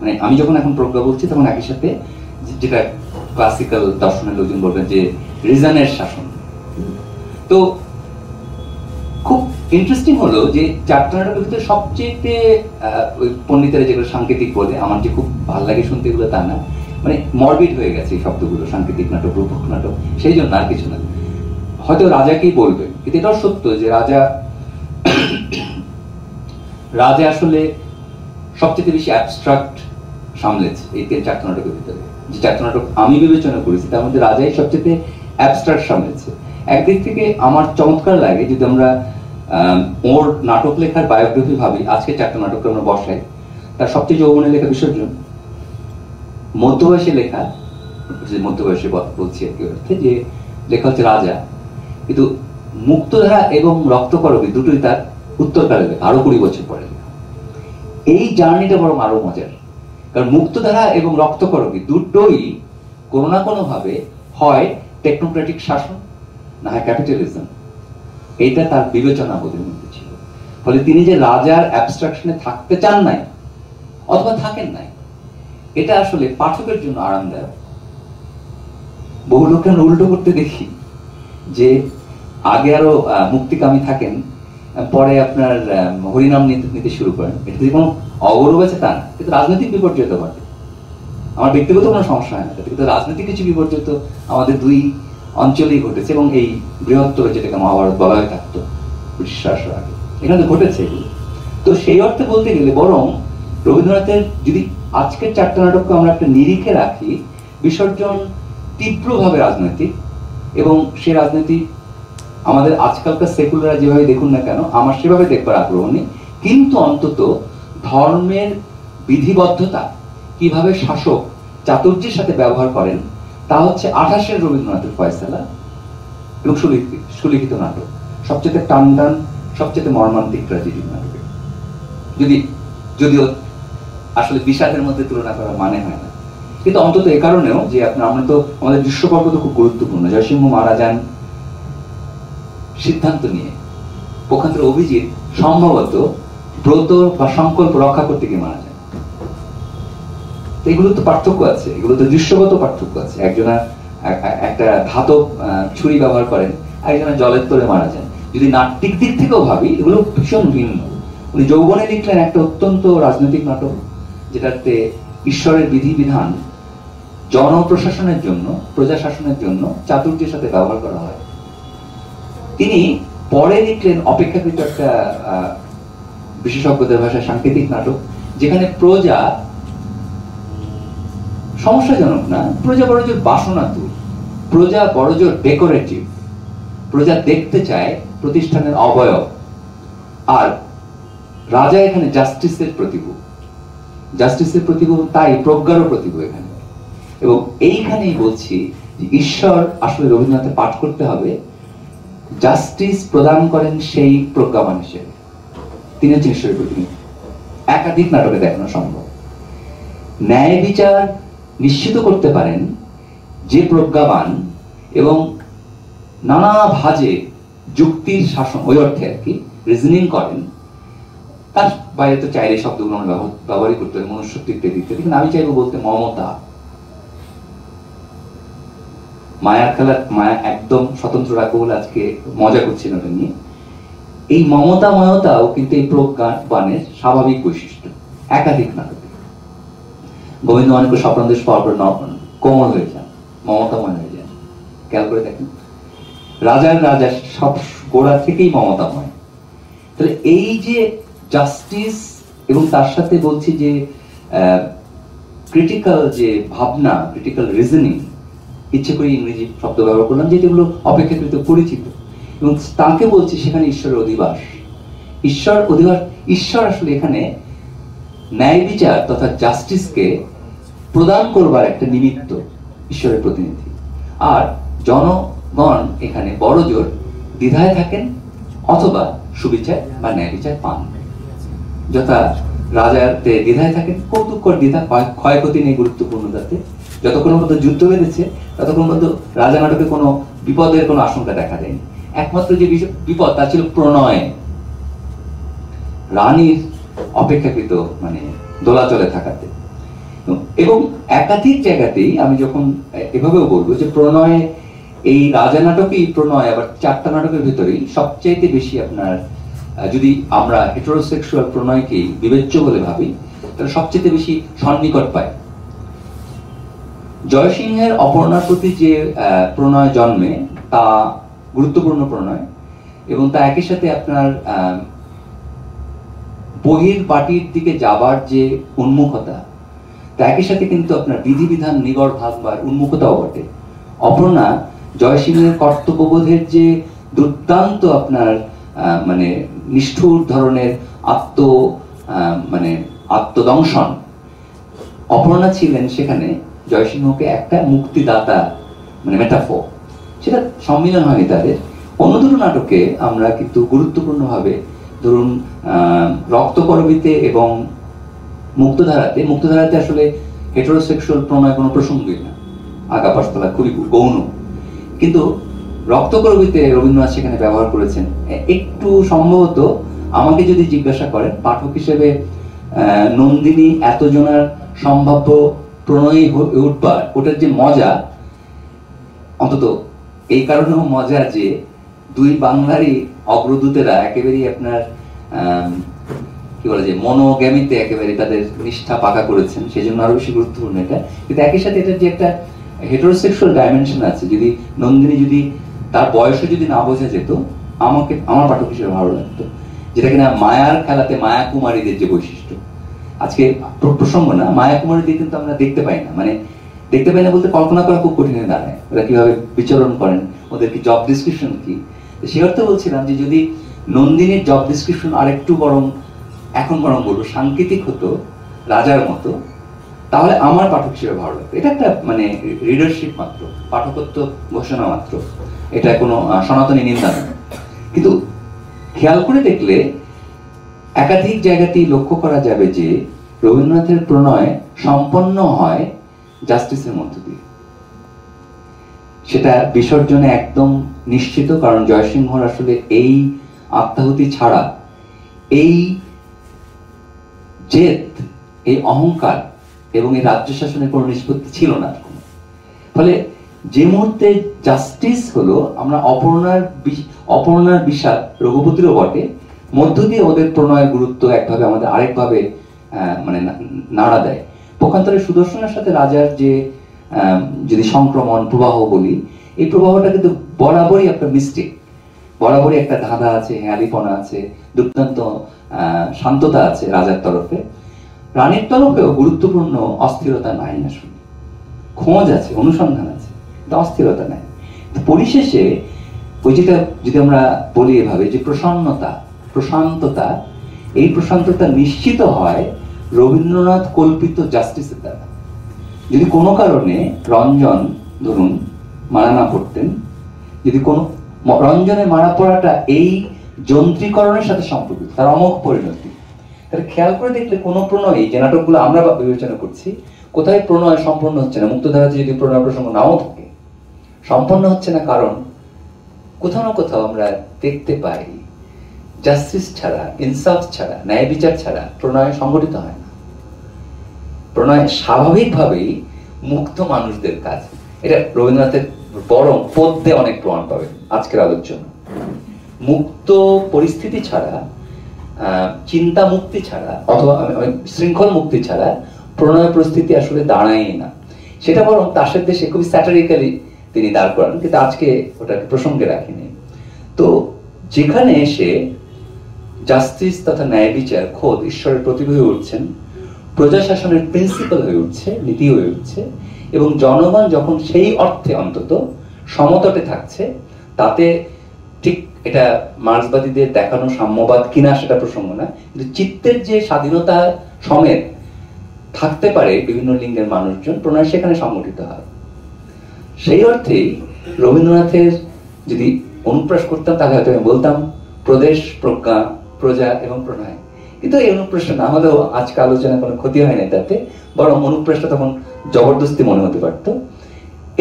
মানে আমি যখন এখন প্রজ্ঞা বলছি তখন একই সাথে যেটা ক্লাসিক্যাল দর্শনের লোকজন বলবেন যে রিজনের শাসন। তো খুব ইন্টারেস্টিং হলো যে চারটা নাটকের ভিতরে সবচেয়ে ওই পণ্ডিতেরা যেগুলো সাংকেতিক বলে, আমার যে খুব ভালো লাগে শুনতে, এগুলো তা না, মানে মরবিড হয়ে গেছে এই শব্দগুলো, সাংকেতিক নাটক, রূপক নাটক, সেই জন্য আর কিছু না। হয়তো রাজাকেই বলবে, কিন্তু এটাও সত্য যে রাজা আসলে সবচেয়ে বেশি অ্যাবস্ট্রাক্ট সামলেছে এই চারটা নাটকের ভিতরে। যে চারটা নাটক আমি বিবেচনা করেছি তার মধ্যে রাজাই সবচেয়ে অ্যাবস্ট্রাক্ট সামলেছে। একদিক থেকে আমার চমৎকার লাগে যদি আমরা ওর নাটক লেখার বায়োগ্রাফি ভাবি। আজকে চারটা নাটক আমরা বসাই, তার সবচেয়ে যৌবনে লেখা বিসর্জন, মধ্যবয়সে লেখা, যে মধ্যবয়সে বলছি আর কি অর্থে, যে লেখা হচ্ছে রাজা, কিন্তু মুক্তধারা এবং রক্তকরবী দুটোই তার উত্তরকালে লেখা, আরো 20 বছর পরে লেখা। এই জার্নিটা বরং আরো মজার, কারণ মুক্তধারা এবং রক্তকরবী দুটোই কোনো না কোনো ভাবে হয় টেকনোক্রেটিক শাসন, না হয় ক্যাপিটালিজম। এইটা তার বিবেচনা বোধের মধ্যে ছিল। ফলে তিনি যে রাজার অ্যাবস্ট্রাকশনে থাকতে চান নাই অথবা থাকেন নাই, এটা আসলে পাঠকের জন্য আরামদায়ক। বহু লোককে আমরা উল্টো করতে দেখি, যে আগে আরো মুক্তিকামী থাকেন, পরে আপনার হরিনাম নিতে শুরু করেন। এটা যদি কোনো অগৌরব আছে তা না, কিন্তু রাজনৈতিক বিপর্যয় তো ঘটে। আমার ব্যক্তিগত কোনো সমস্যা হয় না, কিন্তু রাজনৈতিক কিছু বিপর্যয় তো আমাদের দুই অঞ্চলেই ঘটেছে, এবং এই বৃহত্তর যেটাকে মহাভারত বলা হয়ে থাকতো ব্রিটিশ শাসনের আগে, এখানে ঘটেছে এগুলো। তো সেই অর্থে বলতে গেলে বরং রবীন্দ্রনাথের যদি আজকের চারটা নাটককে আমরা একটা নিরিখে রাখি, বিসর্জন তীব্রভাবে রাজনৈতিক, এবং সেই রাজনীতি আমাদের আজকালকার সেকুলাররা যেভাবে দেখুন না কেন, আমার সেভাবে দেখবার আগ্রহ নেই, কিন্তু অন্তত ধর্মের বিধিবদ্ধতা কিভাবে শাসক চাতুর্যের সাথে ব্যবহার করেন তা হচ্ছে 28-এর রবীন্দ্রনাথের ফয়সালা এবং সুলিখিত নাটক সবচেয়ে টান, সবচেয়ে মর্মান্তিক ট্র্যাজেডি নাটক। যদিও আসলে বিষাদের মধ্যে তুলনা করা মানে হয় না, কিন্তু অন্তত এ কারণেও যে আমরা তো আমাদের দৃশ্যপর্ব তো খুব গুরুত্বপূর্ণ। জয়সিংহ মারা যান সিদ্ধান্ত নিয়ে, পক্ষান্তরে অভিজিৎ সম্ভবত ব্রত বা সংকল্প রক্ষা করতে গিয়ে মারা যান। এগুলো তো পার্থক্য আছে, এগুলো তো দৃশ্যগত পার্থক্য আছে। একজনা একটা ধাতব ছুরি ব্যবহার করেন, একজনা জলের তলে মারা যান। যদি নাট্যিক দিক থেকেও ভাবি, এগুলো ভীষণ ভিন্ন। উনি যৌবনে লিখলেন একটা অত্যন্ত রাজনৈতিক নাটক, যেটাতে ঈশ্বরের বিধিবিধান জনপ্রশাসনের জন্য, প্রজা শাসনের জন্য চাতুর্যের সাথে ব্যবহার করা হয়। তিনি পরে লিখলেন অপেক্ষাকৃত একটা বিশেষজ্ঞদের ভাষায় সাংকেতিক নাটক, যেখানে প্রজা সমস্যাজনক না, প্রজা বড়জোর বাসনাতুর, প্রজা বড়জোর ডেকোরেটিভ, প্রজা দেখতে চায় প্রতিষ্ঠানের অবয়ব, আর রাজা এখানে জাস্টিসের প্রতিভূ, তাই প্রজ্ঞারও প্রতিভূ এখানে। এবং এইখানেই বলছি যে ঈশ্বর আসলে রবীন্দ্রনাথের পাঠ করতে হবে, জাস্টিস প্রদান করেন সেই প্রজ্ঞাবান হিসেবে। তিনি হচ্ছেন ঈশ্বরের প্রতিনিধি। একাধিক নাটকে দেখানো সম্ভব। ন্যায় বিচার নিশ্চিত করতে পারেন যে প্রজ্ঞাবান এবং নানা ভাজে যুক্তির শাসন, ওই অর্থে আর কি রিজনিং করেন। তার বাইরে তো চাইলে শব্দগুলো আমরা ব্যবহারই করতে হবে, মনুষ্যত্ব ইত্যাদি ইত্যাদি, কিন্তু আমি চাইবো বলতে মমতা, মায়ার খেলা, মায়া একদম স্বতন্ত্র রাখবো বলে আজকে মজা করছি না নিয়ে। এই মমতাময়তাও কিন্তু এই প্রজ্ঞাবানের স্বাভাবিক বৈশিষ্ট্য। একাধিক নাটক গোবিন্দ মাণিক্য স্বপ্নদেশ পাওয়ার পর কোমল হয়ে যান, মমতাময় হয়ে যান। খেয়াল করে দেখেন, রাজার রাজা সব গোড়া থেকেই মমতাময়। তাহলে এই যে জাস্টিস এবং তার সাথে বলছি যে ক্রিটিক্যাল যে ভাবনা, ক্রিটিক্যাল রিজনিং, ইচ্ছে করে ইংরেজি শব্দ ব্যবহার করলাম যেগুলো অপেক্ষাকৃত পরিচিত, এবং তাকে বলছি সেখানে ঈশ্বরের অধিবাস। ঈশ্বর আসলে এখানে ন্যায় বিচার তথা জাস্টিসকে প্রদান করবার একটা নিমিত্ত, ঈশ্বরের প্রতিনিধি। আর জনগণ এখানে বড় জোর দ্বিধায় থাকেন অথবা সুবিচার বা ন্যায় বিচার পান। যথা রাজাতে দ্বিধায় থাকেন, কৌতুককর দ্বিধা, ক্ষয়ক্ষতি নেই গুরুত্বপূর্ণতাতে। যতক্ষণ পর্যন্ত যুদ্ধ বেঁধেছে ততক্ষণ পর্যন্ত রাজা নাটকে কোনো বিপদের কোনো আশঙ্কা দেখা দেয়নি। একমাত্র যে বিপদ তা ছিল প্রণয়, রানীর অপেক্ষাকৃত মানে দোলাচলে থাকাতে। এবং একাধিক জায়গাতেই আমি যখন এভাবেও বলবো যে প্রণয়, এই রাজা নাটকেই প্রণয় আবার 4টা নাটকের ভিতরেই সবচাইতে বেশি আপনার, যদি আমরা হেটেরোসেক্সুয়াল প্রণয়কেই বিবেচ্য বলে ভাবি তাহলে সবচেয়ে বেশি সন্নিকট পায়। জয়সিংহের অপর্ণার প্রতি যে প্রণয় জন্মে তা গুরুত্বপূর্ণ প্রণয়, এবং তা একই সাথে আপনার বহির বাটির দিকে যাবার যে উন্মুখতা, তা একই সাথে কিন্তু আপনার বিধিবিধান নিগড় ভাববার উন্মুখতাও বটে। অপর্ণা জয়সিংহের কর্তব্যবোধের যে দুর্দান্ত আপনার মানে নিষ্ঠুর ধরনের আত্মদংশন, অপর্ণা ছিলেন সেখানে জয়সিংহকে একটা মুক্তিদাতা মানে মেটাফোর। সেটা সম্মিলন হয়নি তাদের। অন্য দুটো নাটকে আমরা কিন্তু গুরুত্বপূর্ণভাবে, ধরুন রক্তকরবীতে এবং মুক্তধারাতে আসলে হেটেরোসেক্সুয়াল প্রণয় কোনো প্রসঙ্গই না, আগা পাশতলা খুবই গৌণ। কিন্তু রক্তকরবীতে রবীন্দ্রনাথ সেখানে ব্যবহার করেছেন একটু সম্ভবত, আমাকে যদি জিজ্ঞাসা করেন পাঠক হিসেবে, নন্দিনী এতজনার সম্ভাব্য প্রণয়ী উঠবার ওটার যে মজা, অন্তত এই কারণেও মজা যে দুই বাংলারই অগ্রদূতেরা একেবারেই আপনার কি বলে যে মনোগ্যামিতে একেবারে তাদের নিষ্ঠা পাকা করেছেন, সেই জন্য আরো বেশি গুরুত্বপূর্ণ এটা। কিন্তু একই সাথে এটার যে একটা হেটেরোসেক্সুয়াল ডাইমেনশন আছে, যদি নন্দিনী যদি তার বয়সে যদি না বোঝা যেত, আমার পাঠক হিসেবে ভালো লাগতো। যেটা কিনা মায়ার খেলাতে মায়া কুমারীদের যে বৈশিষ্ট্য, আজকে প্রসঙ্গ না, মায়া কুমারীদের কিন্তু আমরা দেখতে পাই না, মানে দেখতে পাই না বলতে কল্পনা করা খুব কঠিন হয়ে দাঁড়ায়, ওরা কিভাবে বিচরণ করেন, ওদের কি জব ডিসক্রিপশন কি। সে অর্থে বলছিলাম যে যদি নন্দিনীর জব ডিসক্রিপশন আরেকটু এখন বলবো সাংকেতিক হতো রাজার মতো, তাহলে আমার পাঠক হিসেবে ভালো লাগতো। এটা একটা মানে রিডারশিপ মাত্র, পাঠকত্ব ঘোষণা মাত্র, এটা কোনো সনাতনী নিন্দা নয়। কিন্তু খেয়াল করে দেখলে একাধিক জায়গাতেই লক্ষ্য করা যাবে যে রবীন্দ্রনাথের প্রণয় সম্পন্ন হয় জাস্টিসের মধ্য দিয়ে। সেটা বিসর্জনে একদম নিশ্চিত, কারণ জয়সিংহর আসলে এই আত্মাহুতি ছাড়া, এই জেদ, এই অহংকার এবং এই রাজ্য শাসনের কোনো নিষ্পত্তি ছিল না। ফলে যে মুহূর্তে জাস্টিস হলো, আমরা অপর্ণার বিষাদ রঘুপতিরও বটে, মধ্য দিয়ে ওদের প্রণয়ের গুরুত্ব একভাবে আমাদের আরেকভাবে মানে নাড়া দেয়। পক্ষান্তরে সুদর্শনের সাথে রাজার যে যদি সংক্রমণ প্রবাহ বলি, এই প্রবাহটা কিন্তু বরাবরই একটা মিস্টেক, বরাবরই একটা ধাঁধা আছে, হেয়ালিপনা আছে, দুর্দান্ত শান্ততা আছে রাজার তরফে। রানীর তরফেও গুরুত্বপূর্ণ অস্থিরতা নাই, আসলে খোঁজ আছে, অনুসন্ধান আছে, কিন্তু অস্থিরতা নাই। পরিশেষে ওই যেটা যদি আমরা বলি এভাবে যে প্রশান্ততা, এই প্রশান্ততা নিশ্চিত হয় রবীন্দ্রনাথ কল্পিত জাস্টিসের দ্বারা। যদি কোনো কারণে রঞ্জন ধরুন মারা না পড়তেন, যদি কোনো রঞ্জনের মারা পড়াটা এই যন্ত্রীকরণের সাথে সম্পর্কিত, তার অমোঘ পরিণতি, তাহলে খেয়াল করে দেখলে কোনো প্রণয়, যে নাটকগুলো আমরা বিবেচনা করছি, কোথায় প্রণয় সম্পন্ন হচ্ছে না। মুক্তধারাতে যদি প্রণয় প্রসঙ্গ নাও থাকে, সম্পন্ন হচ্ছে না কারণ কোথাও না কোথাও আমরা দেখতে পাই জাস্টিস ছাড়া, ইনসাফ ছাড়া, ন্যায় বিচার ছাড়া প্রণয় সংগঠিত হয় না। প্রণয় স্বাভাবিকভাবেই মুক্ত মানুষদের কাজ। এটা রবীন্দ্রনাথের বরং পদ্যে অনেক প্রমাণ পাবে আজকের আলোচনা। মুক্ত পরিস্থিতি ছাড়া, চিন্তা মুক্তি ছাড়া অথবা শৃঙ্খল মুক্তি ছাড়া প্রণয় পরিস্থিতি আসলে দাঁড়ায় না। সেটা বরং তাসের দেশে খুবই স্যাটারিক্যালি তিনি দাঁড় করান, কিন্তু আজকে ওটাকে প্রসঙ্গে রাখিনি। তো যেখানে এসে জাস্টিস তথা ন্যায় বিচার খোদ ঈশ্বরের প্রতিভা হয়ে উঠছেন, প্রজাশাসনের প্রিন্সিপাল হয়ে উঠছে, নীতি হয়ে উঠছে, এবং জনগণ যখন সেই অর্থে অন্তত সমতটে থাকছে, তাতে ঠিক এটা মার্ক্সবাদীদের দেখানো সাম্যবাদ কিনা সেটা প্রসঙ্গ না, কিন্তু চিত্তের যে স্বাধীনতা সমেত থাকতে পারে বিভিন্ন লিঙ্গের মানুষজন, প্রণয় সেখানে সংগঠিত হয়। সেই অর্থেই রবীন্দ্রনাথের যদি অনুপ্রাস করতাম তাহলে হয়তো আমি বলতাম প্রদেশ, প্রজ্ঞা, প্রজা এবং প্রণয়। কিন্তু এই অনুপ্রাসটা না হলেও আজকে আলোচনা কোনো ক্ষতি হয় না তাতে, বরং অনুপ্রাসটা তখন জবরদস্তি মনে হতে পারত।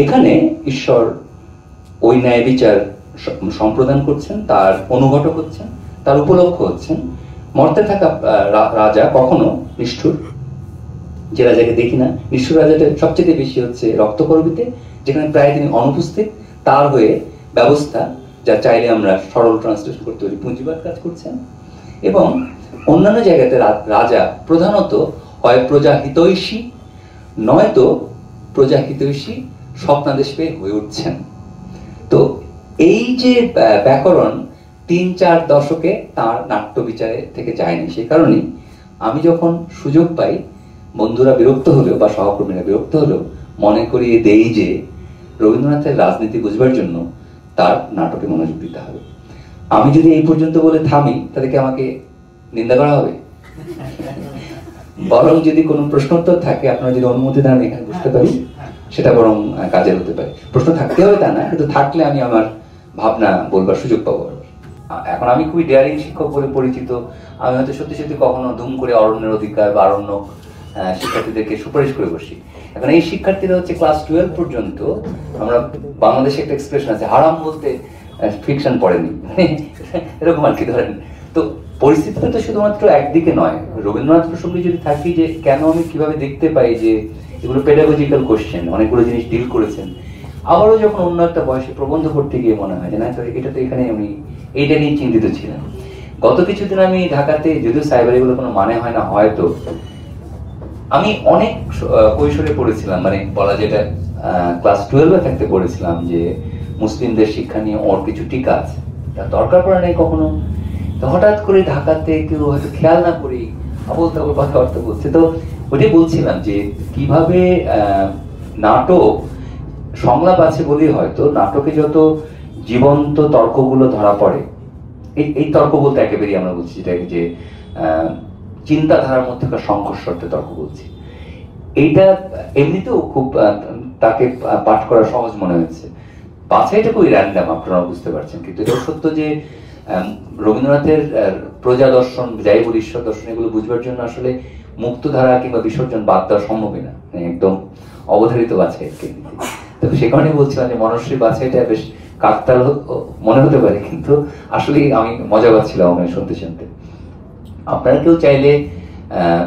এখানে ঈশ্বর ওই ন্যায় বিচার সম্প্রদান করছেন, তার অনুঘটক হচ্ছেন, তার উপলক্ষ হচ্ছেন। মর্তে থাকা রাজা কখনো নিষ্ঠুর, যে রাজাকে দেখি না, নিষ্ঠুর রাজাটা সবচেয়ে বেশি হচ্ছে রক্তকরবীতে, যেখানে প্রায় তিনি অনুপস্থিত, তার হয়ে ব্যবস্থা, যা চাইলে আমরা সরল ট্রান্সলেশন করতে পারি, পুঁজিবাদ কাজ করছেন। এবং অন্যান্য জায়গাতে রাজা প্রধানত হয় প্রজা হিতৈষী, নয়তো প্রজা হিতৈষী স্বপ্নাদেশ পেয়ে হয়ে উঠছেন। তো এই যে ব্যাকরণ ৩-৪ দশকে তার নাট্য বিচারে থেকে যায়নি। সেই কারণেই আমি যখন সুযোগ পাই, বন্ধুরা বিরক্ত হলেও বা সহকর্মীরা বিরক্ত হলেও মনে করিয়ে দেই যে রবীন্দ্রনাথের রাজনীতি বুঝবার জন্য তার নাটকে মনোযোগ দিতে হবে। আমি যদি এই পর্যন্ত বলে থামি তাহলে কি আমাকে নিন্দা করা হবে? বরং যদি কোনো প্রশ্নোত্তর থাকে, আপনারা যদি অনুমতি দেন এখানে বুঝতে পারি, সেটা বরং কাজের হতে পারে। প্রশ্ন থাকতে হবে তা না, কিন্তু থাকলে আমি আমার ভাবনা বলবার সুযোগ পাবো। এখন আমি খুবই ডেয়ারিং শিক্ষক বলে পরিচিত। আমি হয়তো সত্যি সত্যি কখনো ধুম করে অরণ্যের অধিকার বা অরণ্য শিক্ষার্থীদেরকে সুপারিশ করে বসি। এখন এই শিক্ষার্থীরা হচ্ছে ক্লাস 12 পর্যন্ত, আমরা বাংলাদেশে একটা এক্সপ্রেশন আছে, হারাম বলতে ফিকশন পড়েনি, এরকম আর কি ধরেন। তো পরিস্থিতিটা তো শুধুমাত্র একদিকে নয়। রবীন্দ্রনাথ প্রসঙ্গে যদি থাকি, যে কেন আমি কিভাবে দেখতে পাই যে এগুলো পেডাগজিক্যাল কোশ্চেন, অনেকগুলো জিনিস ডিল করেছেন। আবারও যখন অন্য একটা বয়সে প্রবন্ধ করতে গিয়ে মনে হয় যে না, এটা তো এখানে আমি এইটা নিয়ে চিন্তিত ছিলাম। গত কিছুদিন আমি ঢাকাতে, যদিও সাইবার এগুলো কোনো মানে হয় না, হয়তো আমি অনেক কৈশোরে পড়েছিলাম, মানে বলা যেটা ক্লাস 12-এ থাকতে পড়েছিলাম যে মুসলিমদের শিক্ষা নিয়ে ওর কিছু টিকা আছে, তার দরকার পড়ে নাই কখনো। তো হঠাৎ করে ঢাকাতে কেউ হয়তো খেয়াল না করি আবল তাবল কথাবার্তা বলছে। তো ওটাই বলছিলাম যে কিভাবে নাটক সংলাপ আছে বলেই হয়তো নাটকে যত জীবন্ত তর্কগুলো ধরা পড়ে, এই তর্ক বলতে একেবারেই আমরা বলছি যেটাকে যে চিন্তাধারার মধ্যেকার সংঘর্ষতে তর্ক বলছি, এইটা এমনিতেও খুব তাকে পাঠ করা সহজ মনে হয়েছে। বাছাইটা খুবই র্যান্ডাম, আপনারা বুঝতে পারছেন। কিন্তু এটা সত্য যে রবীন্দ্রনাথের প্রজা দর্শন, যাই বলি ঈশ্বর দর্শন, এগুলো বুঝবার জন্য আসলে মুক্তধারা কিংবা বিসর্জন বাদ দেওয়া সম্ভবই না, একদম অবধারিত বাছাই। তো সে কারণে বলছিলাম যে মনশ্রী বাছাইটা বেশ কাকতাল মনে হতে পারে, কিন্তু আসলে আমি মজা পাচ্ছিলাম আমি শুনতে শুনতে। আপনারা কেউ চাইলে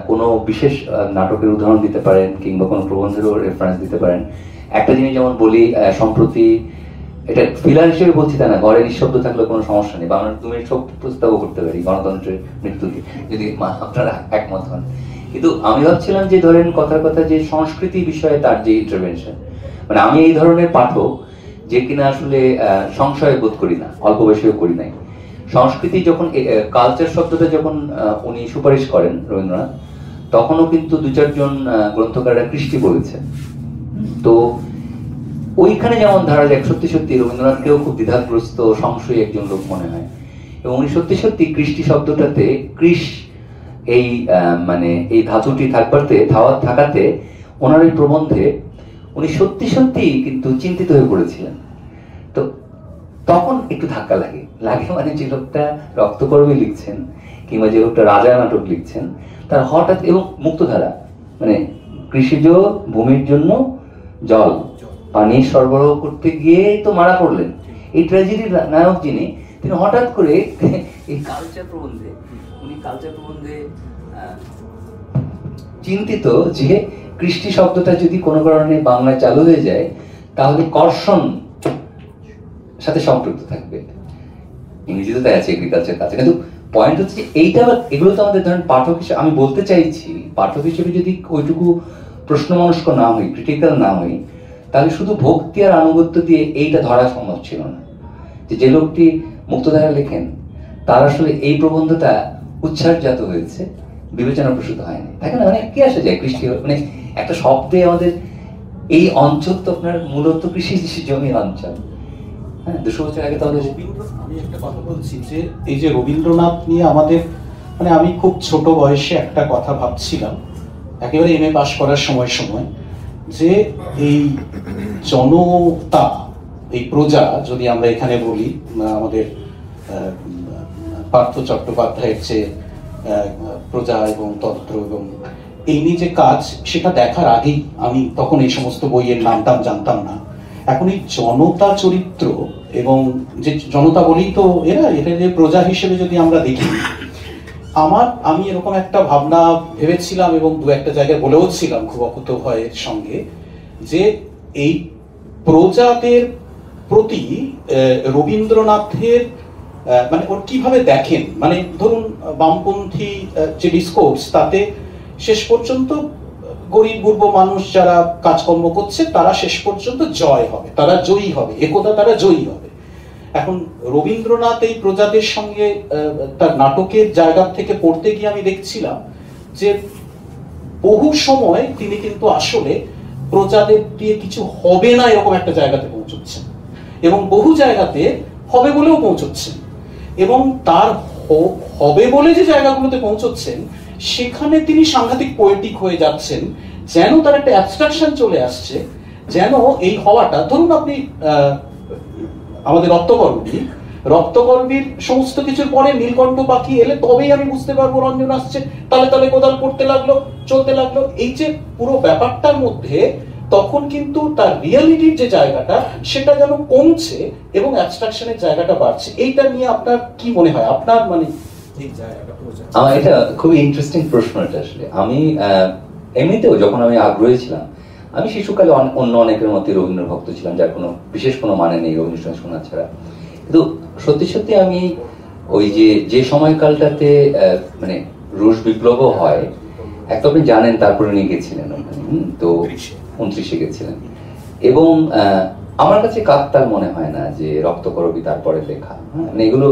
কোনো বিশেষ নাটকের উদাহরণ দিতে পারেন কিংবা কোনো প্রবন্ধেরও রেফারেন্স দিতে পারেন। একটা জিনিস যেমন বলি, সম্প্রতি, এটা ফিলার হিসেবে বলছি তা না, ঘরে নিঃশব্দ থাকলে কোনো সমস্যা নেই, বা আমরা 2 মিনিট শোক প্রস্তাবও করতে পারি গণতন্ত্রের মৃত্যুতে, যদি আপনারা একমত হন। কিন্তু আমি ভাবছিলাম যে ধরেন কথার কথা যে সংস্কৃতি বিষয়ে তার যে ইন্টারভেনশন, মানে আমি এই ধরনের পাঠক যে কিনা আসলে সংশয় বোধ করি না, অল্প বয়সেও করি নাই। সংস্কৃতি যখন, কালচার শব্দটা যখন উনি সুপারিশ করেন রবীন্দ্রনাথ, তখনও কিন্তু 2-4 জন গ্রন্থকাররা কৃষ্টি বলেছেন। তো ওইখানে যেমন ধরা যাক সত্যি সত্যি রবীন্দ্রনাথকেও খুব দ্বিধাগ্রস্ত, সংশয়ী একজন লোক মনে হয়, এবং উনি সত্যি সত্যি কৃষ্টি শব্দটাতে কৃষ, এই মানে এই ধাতুটি থাকাতে ওনার এই প্রবন্ধে উনি সত্যি সত্যি কিন্তু চিন্তিত হয়ে পড়েছিলেন। তো তখন একটু ধাক্কা লাগে, মানে যে লোকটা রক্তকর্মী লিখছেন কিংবা যে লোকটা রাজা নাটক লিখছেন, তার হঠাৎ, এবং মুক্তধারা, মানে কৃষিজ ভূমির জন্য জল পানি সরবরাহ করতে গিয়ে তো মারা পড়লেন। এই ট্র্যাজেডির নায়ক যিনি, তিনি হঠাৎ করে এই কালচার প্রবন্ধে চিন্তিত যে কৃষ্টি শব্দটা যদি কোনো কারণে বাংলায় চালু হয়ে যায় তাহলে কর্ষণ সাথে সম্পৃক্ত থাকবে। ইংরেজিতে তাই আছে এগ্রিকালচার কাছে, কিন্তু পয়েন্ট হচ্ছে এইটা, এগুলো তো আমাদের ধরেন পাঠক হিসেবে, আমি বলতে চাইছি পাঠক হিসেবে যদি ওইটুকু প্রশ্নমনস্ক না হই, ক্রিটিক্যাল না হই, তাহলে শুধু ভক্তি আর আনুগত্য দিয়ে এইটা ধরা সম্ভব ছিল না যে লোকটি মুক্তধারা লেখেন তার আসলে এই প্রবন্ধটা উচ্ছ্বাসজাত হয়েছে, বিবেচনা প্রসূত হয়নি, তাই না? মানে কি আসে যায় কৃষি, মানে একটা শব্দে আমাদের এই অঞ্চল তো আপনার মূলত কৃষি জমি অঞ্চল। হ্যাঁ, 200 বছর আগে তাহলে আমি একটা কথা বলছি যে এই যে রবীন্দ্রনাথ নিয়ে আমাদের, মানে আমি খুব ছোট বয়সে একটা কথা ভাবছিলাম একেবারে এমএ পাশ করার সময় যে এই জনতা, এই প্রজা, যদি আমরা এখানে বলি আমাদের পার্থ চট্টোপাধ্যায়ের যে প্রজা এবং তন্ত্র এবং এই নিয়ে যে কাজ, সেটা দেখার আগেই আমি তখন এই সমস্ত বইয়ের নামটাম জানতাম না। এখন এই জনতা চরিত্র এবং যে জনতা বলেই তো এটা যে প্রজা হিসেবে যদি আমরা দেখি, আমি এরকম একটা ভাবনা ভেবেছিলাম এবং দু একটা জায়গায় বলেও ছিলাম খুব অকুত ভয়ের সঙ্গে, যে এই প্রজাদের প্রতি রবীন্দ্রনাথের মানে ওর কিভাবে দেখেন, মানে ধরুন বামপন্থী যে ডিসকোর্স, তাতে শেষ পর্যন্ত গরিব গুরব মানুষ যারা কাজকর্ম করছে তারা শেষ পর্যন্ত জয় হবে, তারা জয়ী হবে, একদা তারা জয়ী হবে। এখন রবীন্দ্রনাথ এই প্রজাদের সঙ্গে তার নাটকের জায়গা থেকে পড়তে গিয়ে আমি দেখছিলাম যে বহু সময় তিনি কিন্তু আসলে প্রজাদের দিয়ে কিছু হবে না এরকম একটা জায়গাতে পৌঁছচ্ছেন, এবং বহু জায়গাতে হবে বলেও পৌঁছচ্ছেন, এবং তার হবে বলে যে জায়গাগুলোতে পৌঁছচ্ছেন সেখানে তিনি সাংঘাতিক পোয়েটিক হয়ে যাচ্ছেন, যেন তার একটা অ্যাবস্ট্রাকশন চলে আসছে, যেন এই হওয়াটা, ধরুন আপনি আমাদের রক্তকর্মীর সমস্ত কিছুর পরে নীলকণ্ঠ পাখি এলে তবেই আমি বুঝতে পারবো রঞ্জন আসছে, তালে তালে কোদাল পড়তে লাগলো, চলতে লাগলো, এই যে পুরো ব্যাপারটার মধ্যে তখন কিন্তু তার রিয়ালিটির যে জায়গাটা সেটা যেন কমছে এবং অ্যাবস্ট্রাকশনের জায়গাটা বাড়ছে। এইটা নিয়ে আপনার কি মনে হয়, আপনার মানে এই জায়গাটা? আমার এটা খুবই ইন্টারেস্টিং প্রশ্ন এটা আসলে। আমি এমনিতেও যখন আমি আগ্রহী ছিলাম, আমি শিশুকালে অন্য অনেকের মধ্যে রবীন্দ্র ভক্ত ছিলাম, যার কোনো বিশেষ কোনো মানে নেই রবীন্দ্র শোনা ছাড়া। কিন্তু সত্যি সত্যি আমি ওই যে সময়কালটাতে মানে রুশ বিপ্লবও হয়, একটা আপনি জানেন, তারপরে উনি গেছিলেন ওখানে, তো 29-এ গেছিলেন, এবং আমার কাছে কাকতাল মনে হয় না যে রক্তকরবী তারপরে লেখা, মানে এগুলো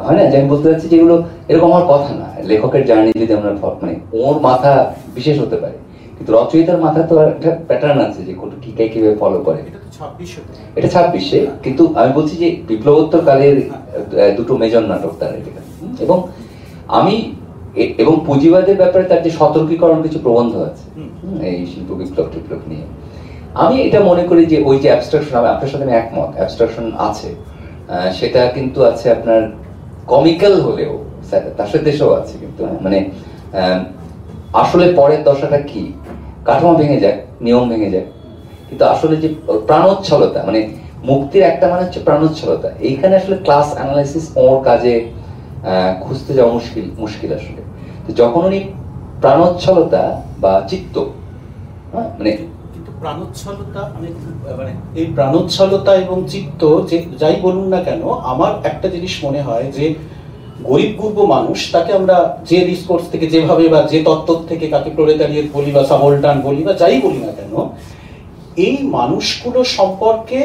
হয় না যে আমি বলতে চাচ্ছি যেগুলো এরকম হওয়ার কথা না। লেখকের জার্নি যদি আমরা, মানে ওর মাথা বিশেষ হতে পারে, কিন্তু রচয়িতার মাথা তো একটা প্যাটার্ন আছে যে কি কিভাবে ফলো করে। এটা 26-এ, কিন্তু আমি বলছি যে বিপ্লবোত্তর কালের দুটো মেজর নাটক তার লেখা, এবং আমি এবং পুঁজিবাদের ব্যাপারে তার যে সতর্কীকরণ কিছু প্রবন্ধ আছে এই শিল্প বিপ্লব টিপ্লব নিয়ে, আমি এটা মনে করি যে ওই যে অ্যাবস্ট্রাকশন, আপনার সাথে আমি একমত, অ্যাবস্ট্রাকশন আছে, সেটা কিন্তু আছে আপনার কমিক্যাল হলেও তার সাথে দেশেও আছে, কিন্তু মানে আসলে পরের দশাটা কি, কাঠামো ভেঙে যায়, নিয়ম ভেঙে যায়, কিন্তু আসলে যে প্রাণোচ্ছলতা, মানে মুক্তির একটা মানে হচ্ছে প্রাণোচ্ছলতা, এইখানে আসলে ক্লাস অ্যানালাইসিস ওর কাজে খুঁজতে যাওয়া মুশকিল আসলে। তো যখন উনি প্রাণোচ্ছলতা বা চিত্ত, মানে প্রাণোচ্ছলতা, মানে এই প্রাণোচ্ছলতা এবং চিত্ত যে যাই বলুন না কেন, আমার একটা জিনিস মনে হয় যে গরিব গুরব মানুষ, তাকে আমরা যে ডিসকোর্স থেকে যেভাবে বা যে তত্ত্ব থেকে কাকে প্রলেতারিয়েট বলি বা সাবলটান বলি বা যাই বলি না কেন, এই মানুষগুলো সম্পর্কে,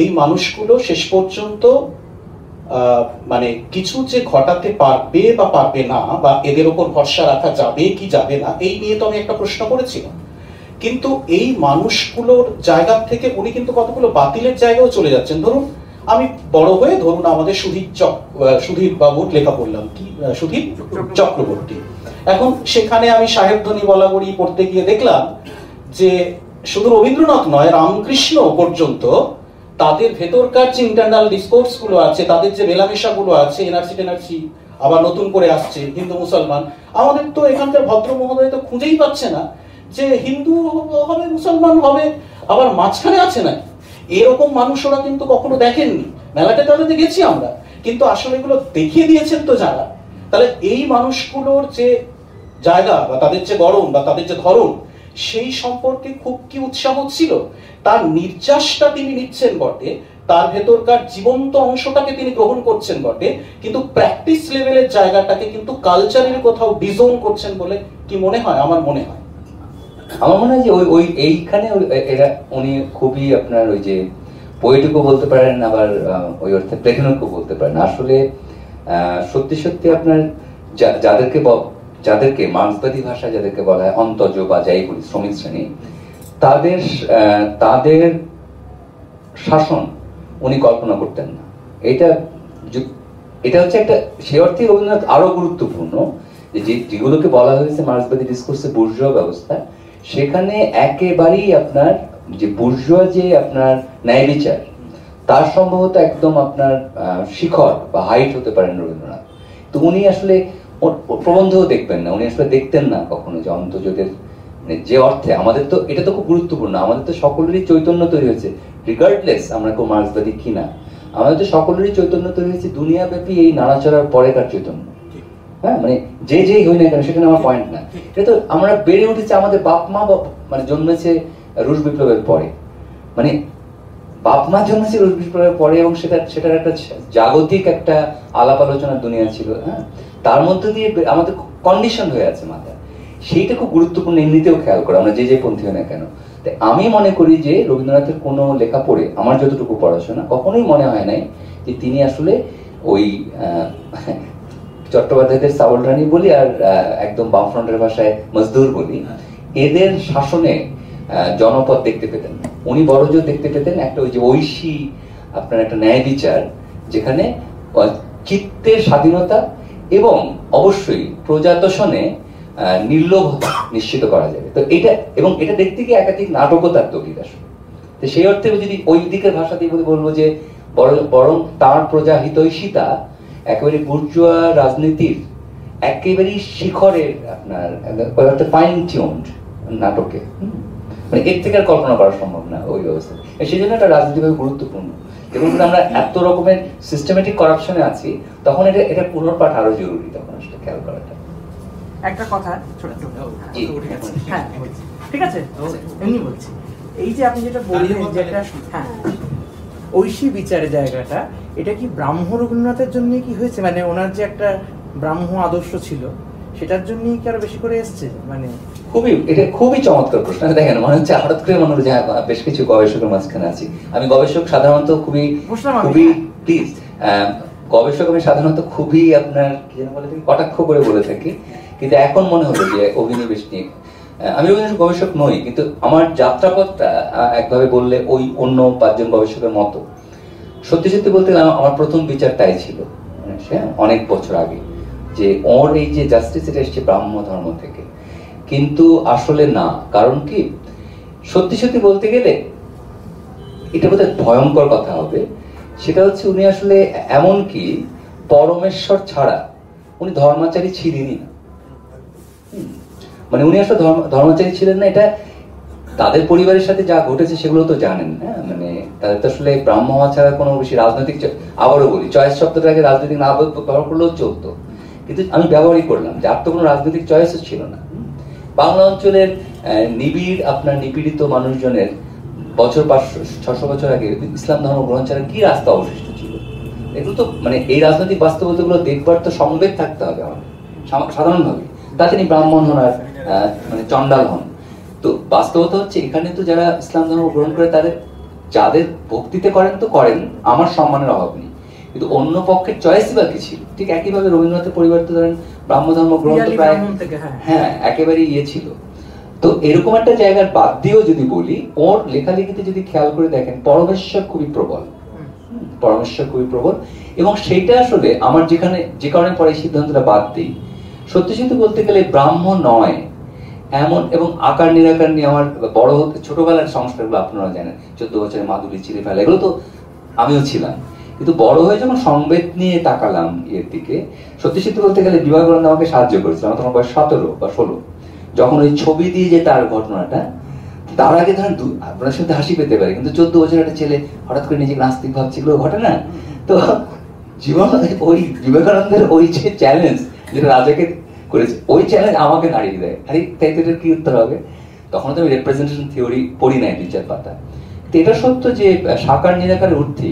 এই মানুষগুলো শেষ পর্যন্ত মানে কিছু যে ঘটাতে পারবে বা পারবে না, বা এদের ওপর ভরসা রাখা যাবে কি যাবে না, এই নিয়ে তো আমি একটা প্রশ্ন করেছিলাম। কিন্তু এই মানুষগুলোর জায়গা থেকে উনি কিন্তু কতগুলো বাতিলের জায়গাও চলে যাচ্ছেন। ধরুন আমি বড় হয়ে ধরুন আমাদের সুধীর বাবুর লেখা পড়লাম, কি সুধীর চক্রবর্তী, এখন সেখানে আমি সাহেবধ্বনি বলাবলি পড়তে গিয়ে দেখলাম যে শুধু রবীন্দ্রনাথ নয়, রামকৃষ্ণ পর্যন্ত তাদের ভেতরকার যে ইন্টারনাল ডিসকোর্স গুলো আছে, তাদের যে মেলামেশা গুলো আছে, এনআরসি আবার নতুন করে আসছে, হিন্দু মুসলমান, আমাদের তো এখানকার ভদ্র মহোদয় তো খুঁজেই পাচ্ছে না যে হিন্দু হবে মুসলমান হবে, আবার মাঝখানে আছে না, এরকম মানুষ ওরা কিন্তু কখনো দেখেননি। মেলাতে তাদের গেছি আমরা, কিন্তু আসলে এগুলো দেখিয়ে দিয়েছেন তো যারা, তাহলে এই মানুষগুলোর যে জায়গা বা তাদের যে গড়ন বা তাদের যে ধরন, সেই সম্পর্কে খুব কি উৎসাহ ছিল, তার নির্যাসটা তিনি নিচ্ছেন বটে, তার ভেতরকার জীবন্ত অংশটাকে তিনি গ্রহণ করছেন বটে, কিন্তু প্র্যাকটিস লেভেলের জায়গাটাকে কিন্তু কালচারের কোথাও ডিজোন করছেন বলে কি মনে হয়? আমার মনে হয় যে ওই ওই এইখানে এরা উনি খুবই আপনার ওই যে পোয়েটিকও বলতে পারেন, আবার ওই অর্থে প্লেটোনিকও বলতে পারেন। আসলে সত্যি সত্যি আপনার যাদেরকে মার্ক্সবাদী ভাষায় যাদেরকে বলা হয় অন্তজ বা যাই বলি শ্রমিক শ্রেণী, তাদের শাসন উনি কল্পনা করতেন না। এটা হচ্ছে একটা, সে অর্থে রবীন্দ্রনাথ আরো গুরুত্বপূর্ণ যে যেগুলোকে বলা হয়েছে মার্ক্সবাদী ডিসকোর্সে বুর্জোয়া ব্যবস্থা, সেখানে একেবারেই আপনার যে বুর্জোয়া যে আপনার ন্যায় বিচার, তার সম্ভবত একদম আপনার শিখর বা হাইট হতে পারেন রবীন্দ্রনাথ। তো উনি আসলে প্রবন্ধও দেখবেন না, উনি আসলে দেখতেন না কখনো যে অন্তর্জাতের যে অর্থে আমাদের, তো এটা তো খুব গুরুত্বপূর্ণ, আমাদের তো সকলেরই চৈতন্য তৈরি হয়েছে রিগার্ডলেস আমরা কেউ মার্ক্সবাদী কিনা, আমাদের তো সকলেরই চৈতন্য তৈরি হয়েছে দুনিয়াব্যাপী এই নাড়াচড়ার পরেকার চৈতন্য। হ্যাঁ, মানে যেই হই না কেন সেখানে আমার পয়েন্ট না, এটা তো আমরা বেড়ে উঠেছি, আমাদের বাপ মা মানে জন্মেছে রুশ বিপ্লবের পরে, মানে বাপ মা জন্মেছে রুশ বিপ্লবের পরে, এবং সেটার একটা জাগতিক একটা আলাপ আলোচনার দুনিয়া ছিল। হ্যাঁ, তার মধ্যে দিয়ে আমাদের কন্ডিশন হয়ে আছে মাথায়, সেইটা খুব গুরুত্বপূর্ণ এমনিতেও খেয়াল করা, আমরা যে পন্থী হয় না কেন। তাই আমি মনে করি যে রবীন্দ্রনাথের কোনো লেখা পড়ে আমার যতটুকু পড়াশোনা কখনোই মনে হয় নাই যে তিনি আসলে ওই চট্টোপাধ্যায়দের চাউল রানী বলি আর একদম বামফ্রন্টের ভাষায় মজদুর বলি, এদের শাসনে জনপদ দেখতে পেতেন। উনি বড় জোর দেখতে পেতেন একটা ওই যে ঐশী আপনার একটা ন্যায় বিচার, যেখানে চিত্তের স্বাধীনতা এবং অবশ্যই প্রজাতোষণে নির্লোভতা নিশ্চিত করা যাবে। তো এটা দেখতে গিয়ে একাধিক নাটকও তার তৈরি আসলে। তো সেই অর্থে যদি ওই দিকের ভাষা দিয়ে বলবো যে বরং তার প্রজাহিতৈষিতা একেবারে বুর্জোয়া রাজনীতির একেবারে শিখরের আপনার ফাইন টিউনড নাটকে, মানে এর থেকে আর কল্পনা করা সম্ভব না ওই অবস্থা। সেই জন্য এটা রাজনীতিভাবে গুরুত্বপূর্ণ, এবং আমরা এত রকমের সিস্টেমেটিক করাপশনে আছি, তখন এটা পুনর্পাঠ আরো জরুরি, তখন আসলে খেয়াল করাটা। একটা কথা হ্যাঁ ঠিক আছে, এমনি বলছি, এই যে আপনি যেটা বললেন যেটা হ্যাঁ ঐশী বিচারের জায়গাটা, এটা কি ব্রাহ্ম রবীন্দ্রনাথের জন্য কি হয়েছে? মানে ওনার যে একটা ব্রাহ্ম আদর্শ ছিল সেটার জন্যই কি আরো বেশি করে এসছে? মানে এটা খুবই চমৎকার প্রশ্ন। দেখেন, মনে হচ্ছে হঠাৎ করে মনে হচ্ছে বেশ কিছু গবেষকের মাঝখানে আছি। আমি গবেষক সাধারণত খুবই প্লিজ গবেষক আমি সাধারণত খুবই আপনার কি যেন বলে কটাক্ষ করে বলে থাকি, কিন্তু এখন মনে হলো যে অভিনিবেশ নিয়ে আমি গবেষক নই, কিন্তু আমার যাত্রাপথটা একভাবে বললে ওই অন্য 5 জন গবেষকের মতো। সত্যি সত্যি বলতে আমার প্রথম বিচারটাই ছিল অনেক বছর আগে, যে ওর এই যে জাস্টিস এটা এসছে ব্রাহ্ম ধর্ম থেকে, কিন্তু আসলে না। কারণ কি, সত্যি সত্যি বলতে গেলে এটা বোধহয় ভয়ঙ্কর কথা হবে, সেটা হচ্ছে উনি আসলে এমনকি পরমেশ্বর ছাড়া উনি ধর্মাচারী ছিলেনই না। মানে উনি আসলে ধর্মাচারী ছিলেন না, এটা তাদের পরিবারের সাথে যা ঘটেছে সেগুলো তো জানেন। হ্যাঁ, মানে তাদের তো আসলে ব্রাহ্ম হওয়া ছাড়া কোনো বেশি রাজনৈতিক, আবারও বলি চয়েস শব্দটাকে রাজনৈতিক না ব্যবহার করলেও চলতো, কিন্তু আমি ব্যবহারই করলাম যে আর তো কোনো রাজনৈতিক চয়েসও ছিল না। বাংলা অঞ্চলের নিপীড়িত মানুষজনের বছর 500-600 বছর আগে ইসলাম ধর্ম গ্রহণ ছাড়া কি রাস্তা অবশিষ্ট ছিল? এগুলো তো মানে এই রাজনৈতিক বাস্তবতাগুলো দেখবার তো সমবেত থাকতে হবে আমাদের সাধারণভাবে, তা তিনি ব্রাহ্মণ হন আর মানে চণ্ডাল হন। তো বাস্তবতা হচ্ছে এখানে তো যারা ইসলাম ধর্ম গ্রহণ করে তাদের যাদের ভক্তিতে করেন তো করেন, আমার সম্মানের অভাব নেই, কিন্তু অন্য পক্ষের চয়েসই বা কি ছিল? ঠিক একইভাবে রবীন্দ্রনাথের পরিবার তো ধরেন ব্রাহ্ম ধর্ম গ্রহণ প্রায় হ্যাঁ একেবারে ছিল। তো এরকম একটা জায়গার বাদ দিয়েও যদি বলি, ওর লেখালেখিতে যদি খেয়াল করে দেখেন পরমেশ্বর খুবই প্রবল, এবং সেইটা আসলে আমার যে কারণে পরে সিদ্ধান্তটা বাদ দিই, সত্যি সত্যি বলতে গেলে ব্রাহ্ম নয় এমন, এবং আকার নিরাকার নিয়ে আমার বড় হতে ছোটবেলার সংস্কারগুলো আপনারা জানেন, 14 বছরের মাধুরী চিড়ে ফেলা, এগুলো তো আমিও ছিলাম, কিন্তু বড় হয়ে যখন সংবেদ নিয়ে তাকালাম এর দিকে, সত্যি সত্যি বলতে গেলে বিবাহকরণ আমাকে সাহায্য করেছিল। আমার তখন বয়স 17 বা 16, যখন ওই ছবি দিয়ে যে তার ঘটনাটা, তার আগে ধরেন আপনার সাথে হাসি পেতে পারে, কিন্তু 14 বছরের একটা ছেলে হঠাৎ করে নিজেকে নাস্তিক ভাবছে, এগুলো ঘটে না? তো জীবন ওই বিবেকানন্দের ওই যে চ্যালেঞ্জ যেটা রাজাকে করেছে, ওই চ্যালেঞ্জ আমাকে নাড়িয়ে দেয়। আরে তাই তো কি উত্তর হবে? তখন তো আমি রিপ্রেজেন্টেশন থিওরি পড়ি নাই 2-4 পাতা, তো এটা সত্য যে সাকার নিরাকারের ঊর্ধ্বে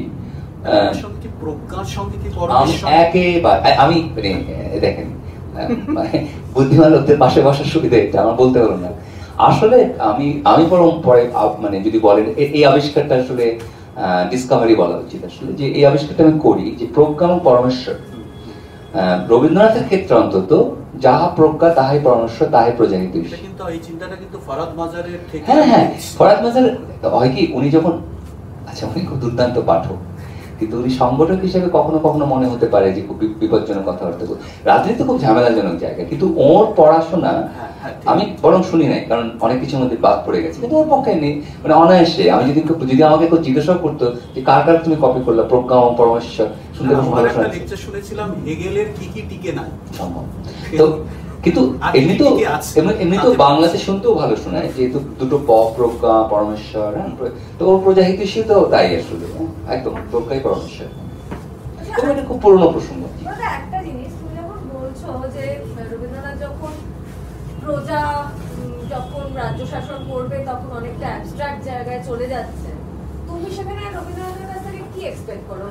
আমি দেখেন বুদ্ধিমান লোকদের পাশে বসার সুবিধা এটা আমার বলতে পারবো না। আসলে আমি বরং পরে মানে যদি বলেন এই আবিষ্কারটা আসলে ডিসকভারি বলা উচিত আসলে, যে এই আবিষ্কারটা আমি করি যে প্রজ্ঞা এবং পরমেশ্বর। রবীন্দ্রনাথের ক্ষেত্রে অন্তত যাহা প্রজ্ঞা তাহাই পরমেশ্বর তাহাই প্রজাহিত। হ্যাঁ হ্যাঁ, ফরাদ মাজার হয় কি, উনি যখন উনি খুব দুর্দান্ত পাঠক, কিন্তু উনি সংগঠক হিসেবে কখনো কখনো মনে হতে পারে যে খুব বিপজ্জনক কথাবার্তা। রাজনীতি খুব ঝামেলাজনক জায়গা, কিন্তু ওর পড়াশোনা আমি বরং শুনি নাই, কারণ অনেক কিছুর মধ্যে বাদ পড়ে গেছে, কিন্তু ওর পক্ষে নেই মানে অনায়াসে। আমি যদি আমাকে কেউ জিজ্ঞাসা করতো যে কার কার তুমি কপি করলা প্রজ্ঞা এবং পরমেশ্বর, শুনতে খুব ভালো শুনেছিলাম হেগেলের কি কি টিকে নাই সম্ভব। তো কিন্তু এমনিতেও বাংলাতে শুনতেও ভালো শোনায়, যেহেতু দুটো প্রজ্ঞা পরমেশ্বর, তো ওর প্রজাহিতৈষী তো তাই আসলে একদম প্রজ্ঞাই পরমেশ্বর। এটা খুব পুরনো প্রসঙ্গ। একটা জিনিস তুমি যখন বলছো যে রবীন্দ্রনাথ যখন রাজ্য শাসন করবে তখন অনেকটা অ্যাবস্ট্রাক্ট জায়গায় চলে যাচ্ছে, তুমি সেখানে রবীন্দ্রনাথের কাছ থেকে কি এক্সপেক্ট করো?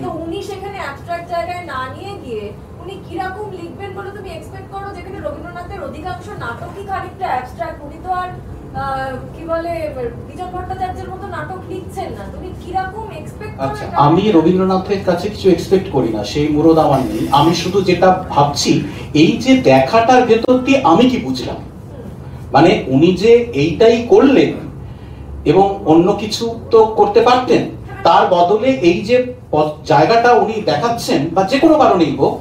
তো উনি সেখানে অ্যাবস্ট্রাক্ট জায়গায় না নিয়ে গিয়ে উনি কিরকম লিখবেন বলে তুমি এক্সপেক্ট করো? যেখানে রবীন্দ্রনাথের অধিকাংশ নাটকই খানিকটা অ্যাবস্ট্রাক্ট, উনি তো আর কি বলে বিজন ভট্টাচার্যের মতো নাটক লিখছেন না, তুমি কিরকম এক্সপেক্ট করো? আচ্ছা, আমি রবীন্দ্রনাথের কাছে কিছু এক্সপেক্ট করি না, সেই মুরদ আমার নেই। আমি শুধু যেটা ভাবছি, এই যে দেখাটার ভেতর দিয়ে আমি কি বুঝলাম, মানে উনি যে এইটাই করলেন এবং অন্য কিছু তো করতে পারতেন, তার বদলে এই যে জায়গাটা উনি দেখাচ্ছেন বা যে কোনো কারণেই হোক,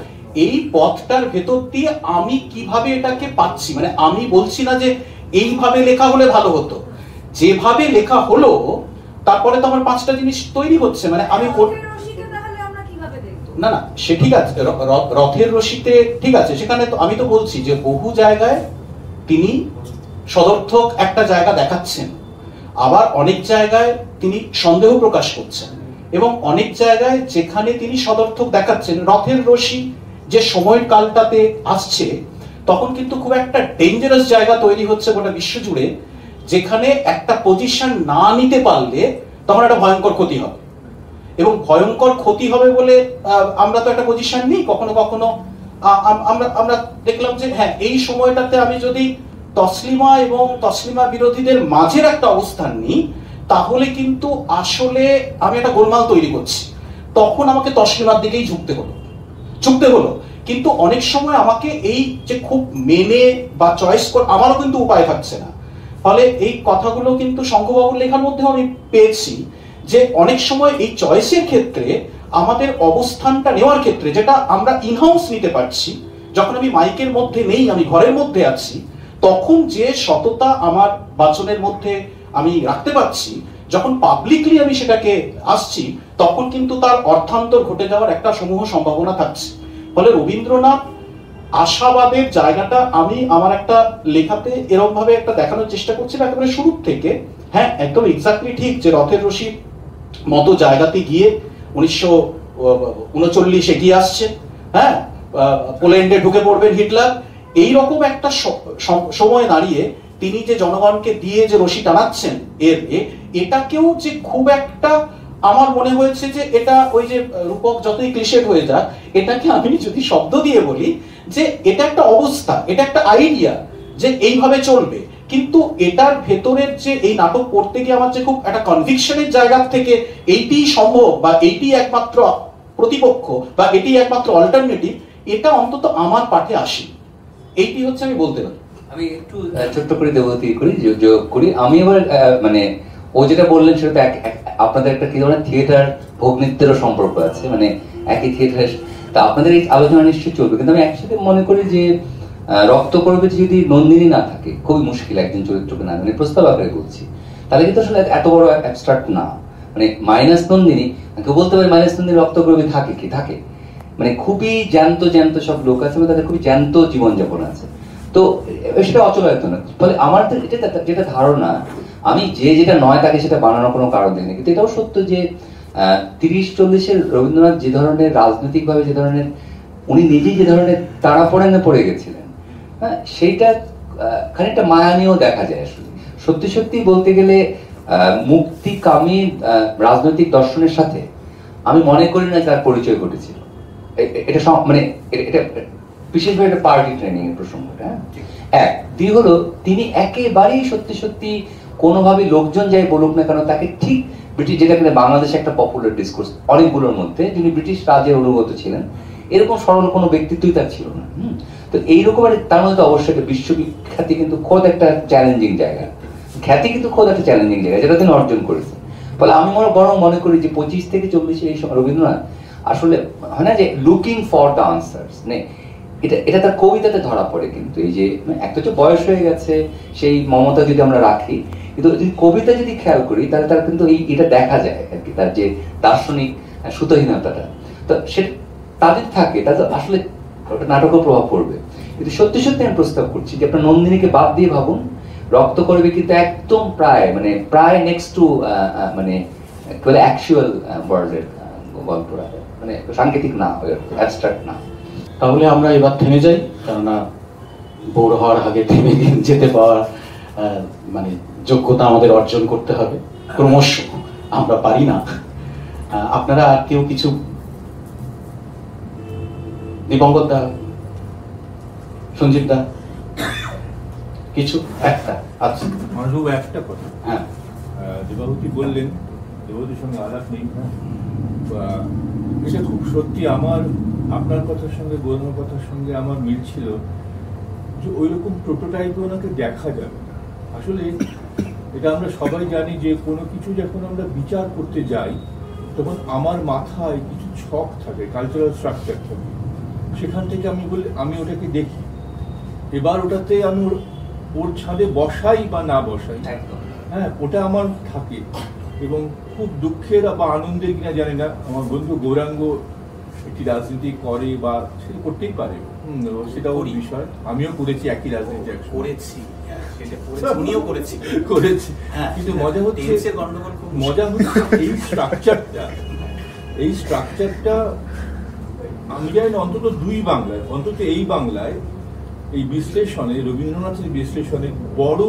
এই পথটার ভেতর দিয়ে আমি কিভাবে এটাকে পাচ্ছি। মানে আমি বলছি না যে এইভাবে লেখা হলে ভালো হতো, যেভাবে লেখা হলো তারপরে তো আমার পাঁচটা জিনিস তৈরি হচ্ছে। মানে আমি না না সে ঠিক আছে, রথের রশিতে ঠিক আছে, সেখানে তো আমি তো বলছি যে বহু জায়গায় তিনি সদর্থক একটা জায়গা দেখাচ্ছেন, আবার অনেক জায়গায় তিনি সন্দেহ প্রকাশ করছেন, এবং অনেক জায়গায় যেখানে তিনি সদর্থক দেখাচ্ছেন, রথের রশি যে সময়ের কালটাতে আসছে তখন কিন্তু খুব একটা ডেঞ্জারাস জায়গা তৈরি হচ্ছে গোটা বিশ্ব জুড়ে, যেখানে একটা পজিশন না নিতে পারলে তখন একটা ভয়ঙ্কর ক্ষতি হবে। এবং ভয়ঙ্কর ক্ষতি হবে বলে আমরা তো একটা পজিশন নিই কখনো কখনো। আমরা দেখলাম যে হ্যাঁ, এই সময়টাতে আমি যদি তসলিমা এবং তসলিমা বিরোধীদের মাঝের একটা অবস্থান নিই, তাহলে কিন্তু আসলে আমি একটা গোলমাল তৈরি করছি, তখন আমাকে তসলিমার দিকেই ঝুঁকতে হলো। কিন্তু অনেক সময় আমাকে এই যে খুব মেনে বা চয়েস করে আমারও কিন্তু উপায় থাকছে না। ফলে এই কথাগুলো কিন্তু শঙ্খবাবুর লেখার মধ্যেও আমি পেয়েছি যে অনেক সময় এই চয়েসের ক্ষেত্রে আমাদের অবস্থানটা নেওয়ার ক্ষেত্রে, যেটা আমরা ইনহাউস নিতে পারছি, যখন আমি মাইকের মধ্যে নেই, আমি ঘরের মধ্যে আছি, তখন যে সততা আমার বাচনের মধ্যে আমি রাখতে পারছি, যখন পাবলিকলি আমি সেটাকে আসছি, তখন কিন্তু তার অর্থান্তর ঘটে যাওয়ার একটা সমূহ সম্ভাবনা থাকছে। ফলে রবীন্দ্রনাথ আশাবাদের জায়গাটা আমি আমার একটা লেখাতে এরকম ভাবে একটা দেখানোর চেষ্টা করছি না একেবারে শুরু থেকে। হ্যাঁ, একদম এক্স্যাক্টলি ঠিক যে রথের রশির মতো জায়গাতে গিয়ে 1939 এগিয়ে আসছে, হ্যাঁ, পোল্যান্ডে ঢুকে পড়বেন হিটলার, এইরকম একটা সময় দাঁড়িয়ে তিনি যে জনগণকে দিয়ে যে রশি টানাচ্ছেন, এটাকেও যে খুব একটা আমার মনে হয়েছে যে এটা ওই যে রূপক যতই ক্লিশেড হয়ে যাক, এটাকে আমি যদি শব্দ দিয়ে বলি যে এটা একটা অবস্থা, এটা একটা আইডিয়া যে এইভাবে চলবে, কিন্তু এটার ভেতরের যে এই নাটক পড়তে গিয়ে আমার যে খুব একটা কনভিকশনের জায়গা থেকে এইটিই সম্ভব বা এইটি একমাত্র প্রতিপক্ষ বা এটি একমাত্র অল্টারনেটিভ, এটা অন্তত আমার পাঠে আসে। এইটি হচ্ছে আমি বলতে পারি। আমি একটু ছোট্ট করে দেবতী করি, যোগ করি। আমি এবার মানে ও যেটা বললেন সেটা আপনাদের একটা কি ধরনের থিয়েটার ভোগ নৃত্যেরও সম্পর্ক আছে, মানে একই থিয়েটারের, তা আপনাদের এই আলোচনা নিশ্চয়ই চলবে। কিন্তু আমি একসাথে মনে করি যে রক্ত করবে যদি নন্দিনী না থাকে, খুবই মুশকিল একজন চরিত্রকে না, মানে প্রস্তাব আকারে বলছি, তাহলে কিন্তু আসলে এত বড় অ্যাবস্ট্রাক্ট না। মানে মাইনাস নন্দিনী, কেউ বলতে পারে মাইনাস নন্দিনী রক্ত করবে থাকে কি থাকে, মানে খুবই জ্যান্ত জ্যান্ত সব লোক আছে, তাদের খুবই জ্যান্ত জীবনযাপন আছে, তো সেটা অচলায়িত না। ফলে আমার যেটা ধারণা, আমি যেটা নয় তাকে সেটা বানানোর কোনো কারণ দেখি না। কিন্তু এটাও সত্য যে 30-40-এর রবীন্দ্রনাথ যে ধরনের রাজনৈতিকভাবে যে ধরনের উনি নিজেই যে ধরনের টানাপোড়েনে পড়ে গেছিলেন, হ্যাঁ, সেইটা খানিকটা মায়ানীয় দেখা যায় আসলে। সত্যি সত্যি বলতে গেলে মুক্তিকামী রাজনৈতিক দর্শনের সাথে আমি মনে করি না তার পরিচয় ঘটেছিল। এটা মানে এটা বিশেষভাবে একটা পার্টি ট্রেনিং এর প্রসঙ্গটা। এক দুই হলো তিনি একেবারেই সত্যি সত্যি কোনোভাবে লোকজন যাই বলুক না কেন তাকে ঠিক ব্রিটিশ, যেটা কিনা বাংলাদেশে একটা পপুলার ডিসকোর্স অনেকগুলোর মধ্যে, যিনি ব্রিটিশ রাজের অনুগত ছিলেন, এরকম সরল কোনো ব্যক্তিত্বই তার ছিল না। তো এইরকম তার মধ্যে অবশ্যই একটা বিশ্ববিখ্যাতি কিন্তু খোদ একটা চ্যালেঞ্জিং জায়গা, খ্যাতি কিন্তু খোদ একটা চ্যালেঞ্জিং জায়গা যেটা তিনি অর্জন করেছেন। ফলে আমি বরং মনে করি যে 25 থেকে 40 এই রবীন্দ্রনাথ আসলে হয় না যে লুকিং ফর দ্য আনসার্স, এটা তার কবিতাতে ধরা পড়ে। কিন্তু এই যে একটা তো বয়স হয়ে গেছে, সেই মমতা যদি আমরা রাখি, কিন্তু যদি কবিতা যদি খেয়াল করি তাহলে তার কিন্তু এটা দেখা যায় আর কি, তার যে দার্শনিক সুতহীনতাটা, তো সেটা তাদের থাকে, তাদের আসলে নাটকের প্রভাব পড়বে। কিন্তু সত্যি সত্যি আমি প্রস্তাব করছি যে আপনার নন্দিনীকে বাদ দিয়ে ভাবুন, রক্ত করবে কিন্তু একদম প্রায় নেক্সট টু মানে অ্যাকচুয়াল ওয়ার্ল্ডের গল্পরা, মানে সাংকেতিক না, অ্যাবস্ট্রাক্ট না। তাহলে আমরা এবার থেমে যাই, কেননা বোর হওয়ার আগে থেমে যেতে পাওয়ার মানে যোগ্যতা আমাদের অর্জন করতে হবে। ক্রমশ আমরা পারি না। আপনারা আর কেউ কিছু, দিবঙ্গত দা, সঞ্জিত দা, কিছু একটা আচ্ছা মানব একটা কথা, হ্যাঁ দেবাহুতি বললেন, দেবাহুতির সঙ্গে আলাপ নেই, এটা খুব সত্যি আমার আপনার কথার সঙ্গে গৌরবের কথার সঙ্গে আমার মিল ছিল যে ওইরকম প্রোটোটাইপ ওনাকে দেখা যাবে না। আসলে এটা আমরা সবাই জানি যে কোনো কিছু যখন আমরা বিচার করতে যাই তখন আমার মাথায় কিছু ছক থাকে, কালচারাল স্ট্রাকচার থাকে, সেখান থেকে আমি ওটাকে দেখি, এবার ওটাতে আমি ওর ছাদে বসাই বা না বসাই, হ্যাঁ ওটা আমার থাকে। এবং খুব দুঃখের বা আনন্দের কিনা জানি না, আমার বন্ধু গৌরাঙ্গ একটি রাজনীতি করে বা সেটা করতেই পারে, সেটা ওর বিষয়, আমিও করেছি একই রাজনীতি করেছি, কিন্তু মজা হচ্ছে এই স্ট্রাকচারটা আমি জানি না, অন্তত দুই বাংলায়, অন্তত এই বাংলায় এই বিশ্লেষণে, রবীন্দ্রনাথের বিশ্লেষণে বড়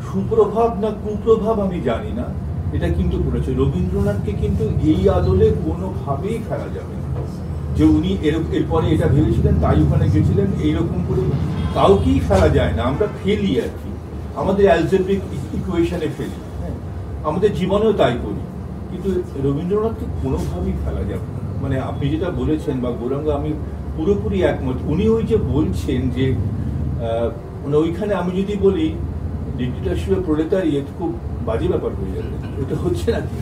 সুপ্রভাব না কুপ্রভাব আমি জানি না, এটা কিন্তু করেছে। রবীন্দ্রনাথকে কিন্তু এই আদলে কোনোভাবেই ফেলা যাবে না যে উনি এরপরে এটা ভেবেছিলেন তাই ওখানে গেছিলেন, এইরকম করে কাউকেই ফেলা যায় না। আমরা ফেলি আর কি, আমাদের অ্যালজেব্রিক ইকুয়েশনে ফেলি, হ্যাঁ আমাদের জীবনেও তাই করি, কিন্তু রবীন্দ্রনাথকে কোনোভাবেই ফেলা যাবে না। মানে আপনি যেটা বলেছেন বা গৌরাঙ্গ, আমি পুরোপুরি একমত। উনি ওই যে বলছেন যে ওইখানে আমি যদি বলি ডিক্টেটরশিপে প্রলেতারিয়েট, খুব বাজে ব্যাপার হয়ে যাবে, এটা হচ্ছে না কি?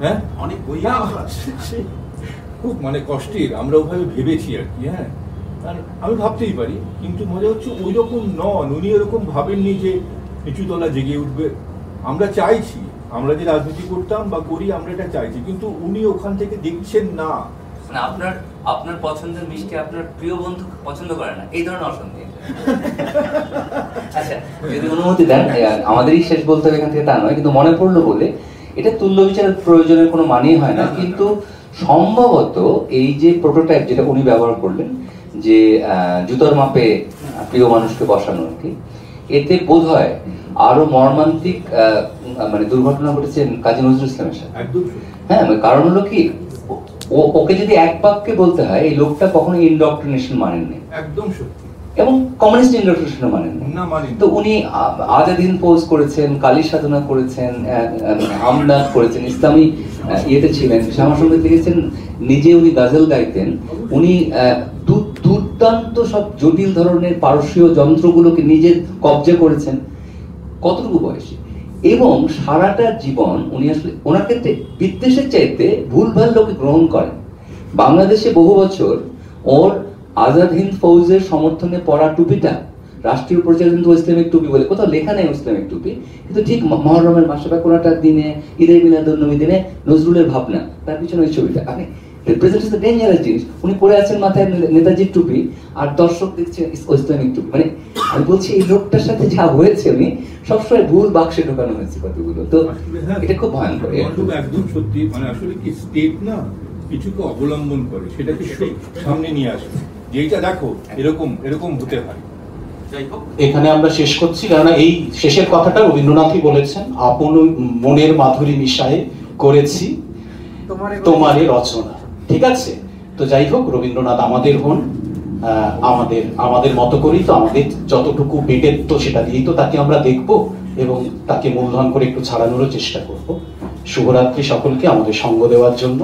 হ্যাঁ অনেক বই আছে, খুব মানে কষ্টের, আমরা ওভাবে ভেবেছি আর কি। হ্যাঁ আর আমি ভাবতেই পারি, কিন্তু মজা হচ্ছে ওই রকম নন, উনি এরকম ভাবেননি যে নিচু তলা জেগে উঠবে। আমরা চাইছি, আমরা যে রাজনীতি করতাম বা করি, আমরা এটা চাইছি, কিন্তু উনি ওখান থেকে দেখছেন না। আপনার পছন্দের মিষ্টি আপনার প্রিয় বন্ধু পছন্দ করে না, এই ধরনের অসন্দেহ। আচ্ছা, যদি অনুমতি দেন, আমাদেরই শেষ বলতে হবে এখান থেকে তা নয়, কিন্তু মনে পড়লো বলে, এটা তুল্য বিচারের প্রয়োজনের কোনো মানেই হয় না, কিন্তু সম্ভবত এই যে প্রোটোটাইপ যেটা উনি ব্যবহার করলেন, যে জুতোর মাপে প্রিয় মানুষকে বসানো আর কি, এতে বোধ হয় আরো মর্মান্তিক মানে দুর্ঘটনা ঘটেছে কাজী নজরুল ইসলামের সাথে। হ্যাঁ, কারণ হলো কি, ওকে যদি এক বাক্যে বলতে হয়, এই লোকটা কখনো ইনডক্ট্রিনেশন মানেননি, একদম সত্যি, এবং কমিউনিস্ট ইনডক্ট্রিনেশন মানেননি। তো উনি আজাদ হিন্দ ফৌজ করেছেন, কালী সাধনা করেছেন, আমদাদ করেছেন, ইসলামী ইয়েতে ছিলেন, শ্যামা সঙ্গীত লিখেছেন, নিজে উনি গাজল গাইতেন, উনি দুর্দান্ত সব জটিল ধরনের পারস্যীয় যন্ত্রগুলোকে নিজে কবজা করেছেন কতটুকু বয়সে, এবং সারাটা জীবন উনি আসলে ওনার ক্ষেত্রে বিদ্বেষের চাইতে ভুলভাল লোকে গ্রহণ করেন। বাংলাদেশে বহু বছর ওর আজাদ হিন্দ ফৌজের সমর্থনে পরা টুপিটা রাষ্ট্রীয় পরিচয় কিন্তু ইসলামিক টুপি বলে, কোথাও লেখা নেই ইসলামিক টুপি, কিন্তু ঠিক মহররমের মাসে বা কোনোটার দিনে, ঈদে মিলাদুন্নবী দিনে নজরুলের ভাবনা, তার পিছনে ওই ছবিটা। আপনি রিপ্রেজেন্ট ইজ দ্য ডেঞ্জারাস জিনিস। উনি পরে আছেন মাথায় নেতাজির টুপি, আর দর্শক দেখছে ইসলামিক টুপি। মানে আমি বলছি, এই লোকটার সাথে যা হয়েছে, উনি সবসময় ভুল বাক্সে ঢোকানো হয়েছে কতগুলো, তো এটা খুব ভয়ঙ্কর। একদম সত্যি, মানে আসলে কি স্টেট না কিছুকে অবলম্বন করে, সেটাকে সামনে নিয়ে আসে, যে এইটা দেখো এরকম এরকম হতে হয়, যাই হোক, এখানে আমরা শেষ করছি, কেননা এই শেষের কথাটা রবীন্দ্রনাথই বলেছেন, আপন মনের মাধুরী মিশায়ে করেছি তোমারে রচনা। ঠিক আছে, তো যাই হোক, রবীন্দ্রনাথ আমাদের হন, আমাদের মতো করেই তো, আমাদের যতটুকু পেটের তো সেটা দিয়েই তো তাকে আমরা দেখব এবং তাকে মূলধন করে একটু ছাড়ানোরও চেষ্টা করব। শুভরাত্রি সকলকে আমাদের সঙ্গ দেওয়ার জন্য।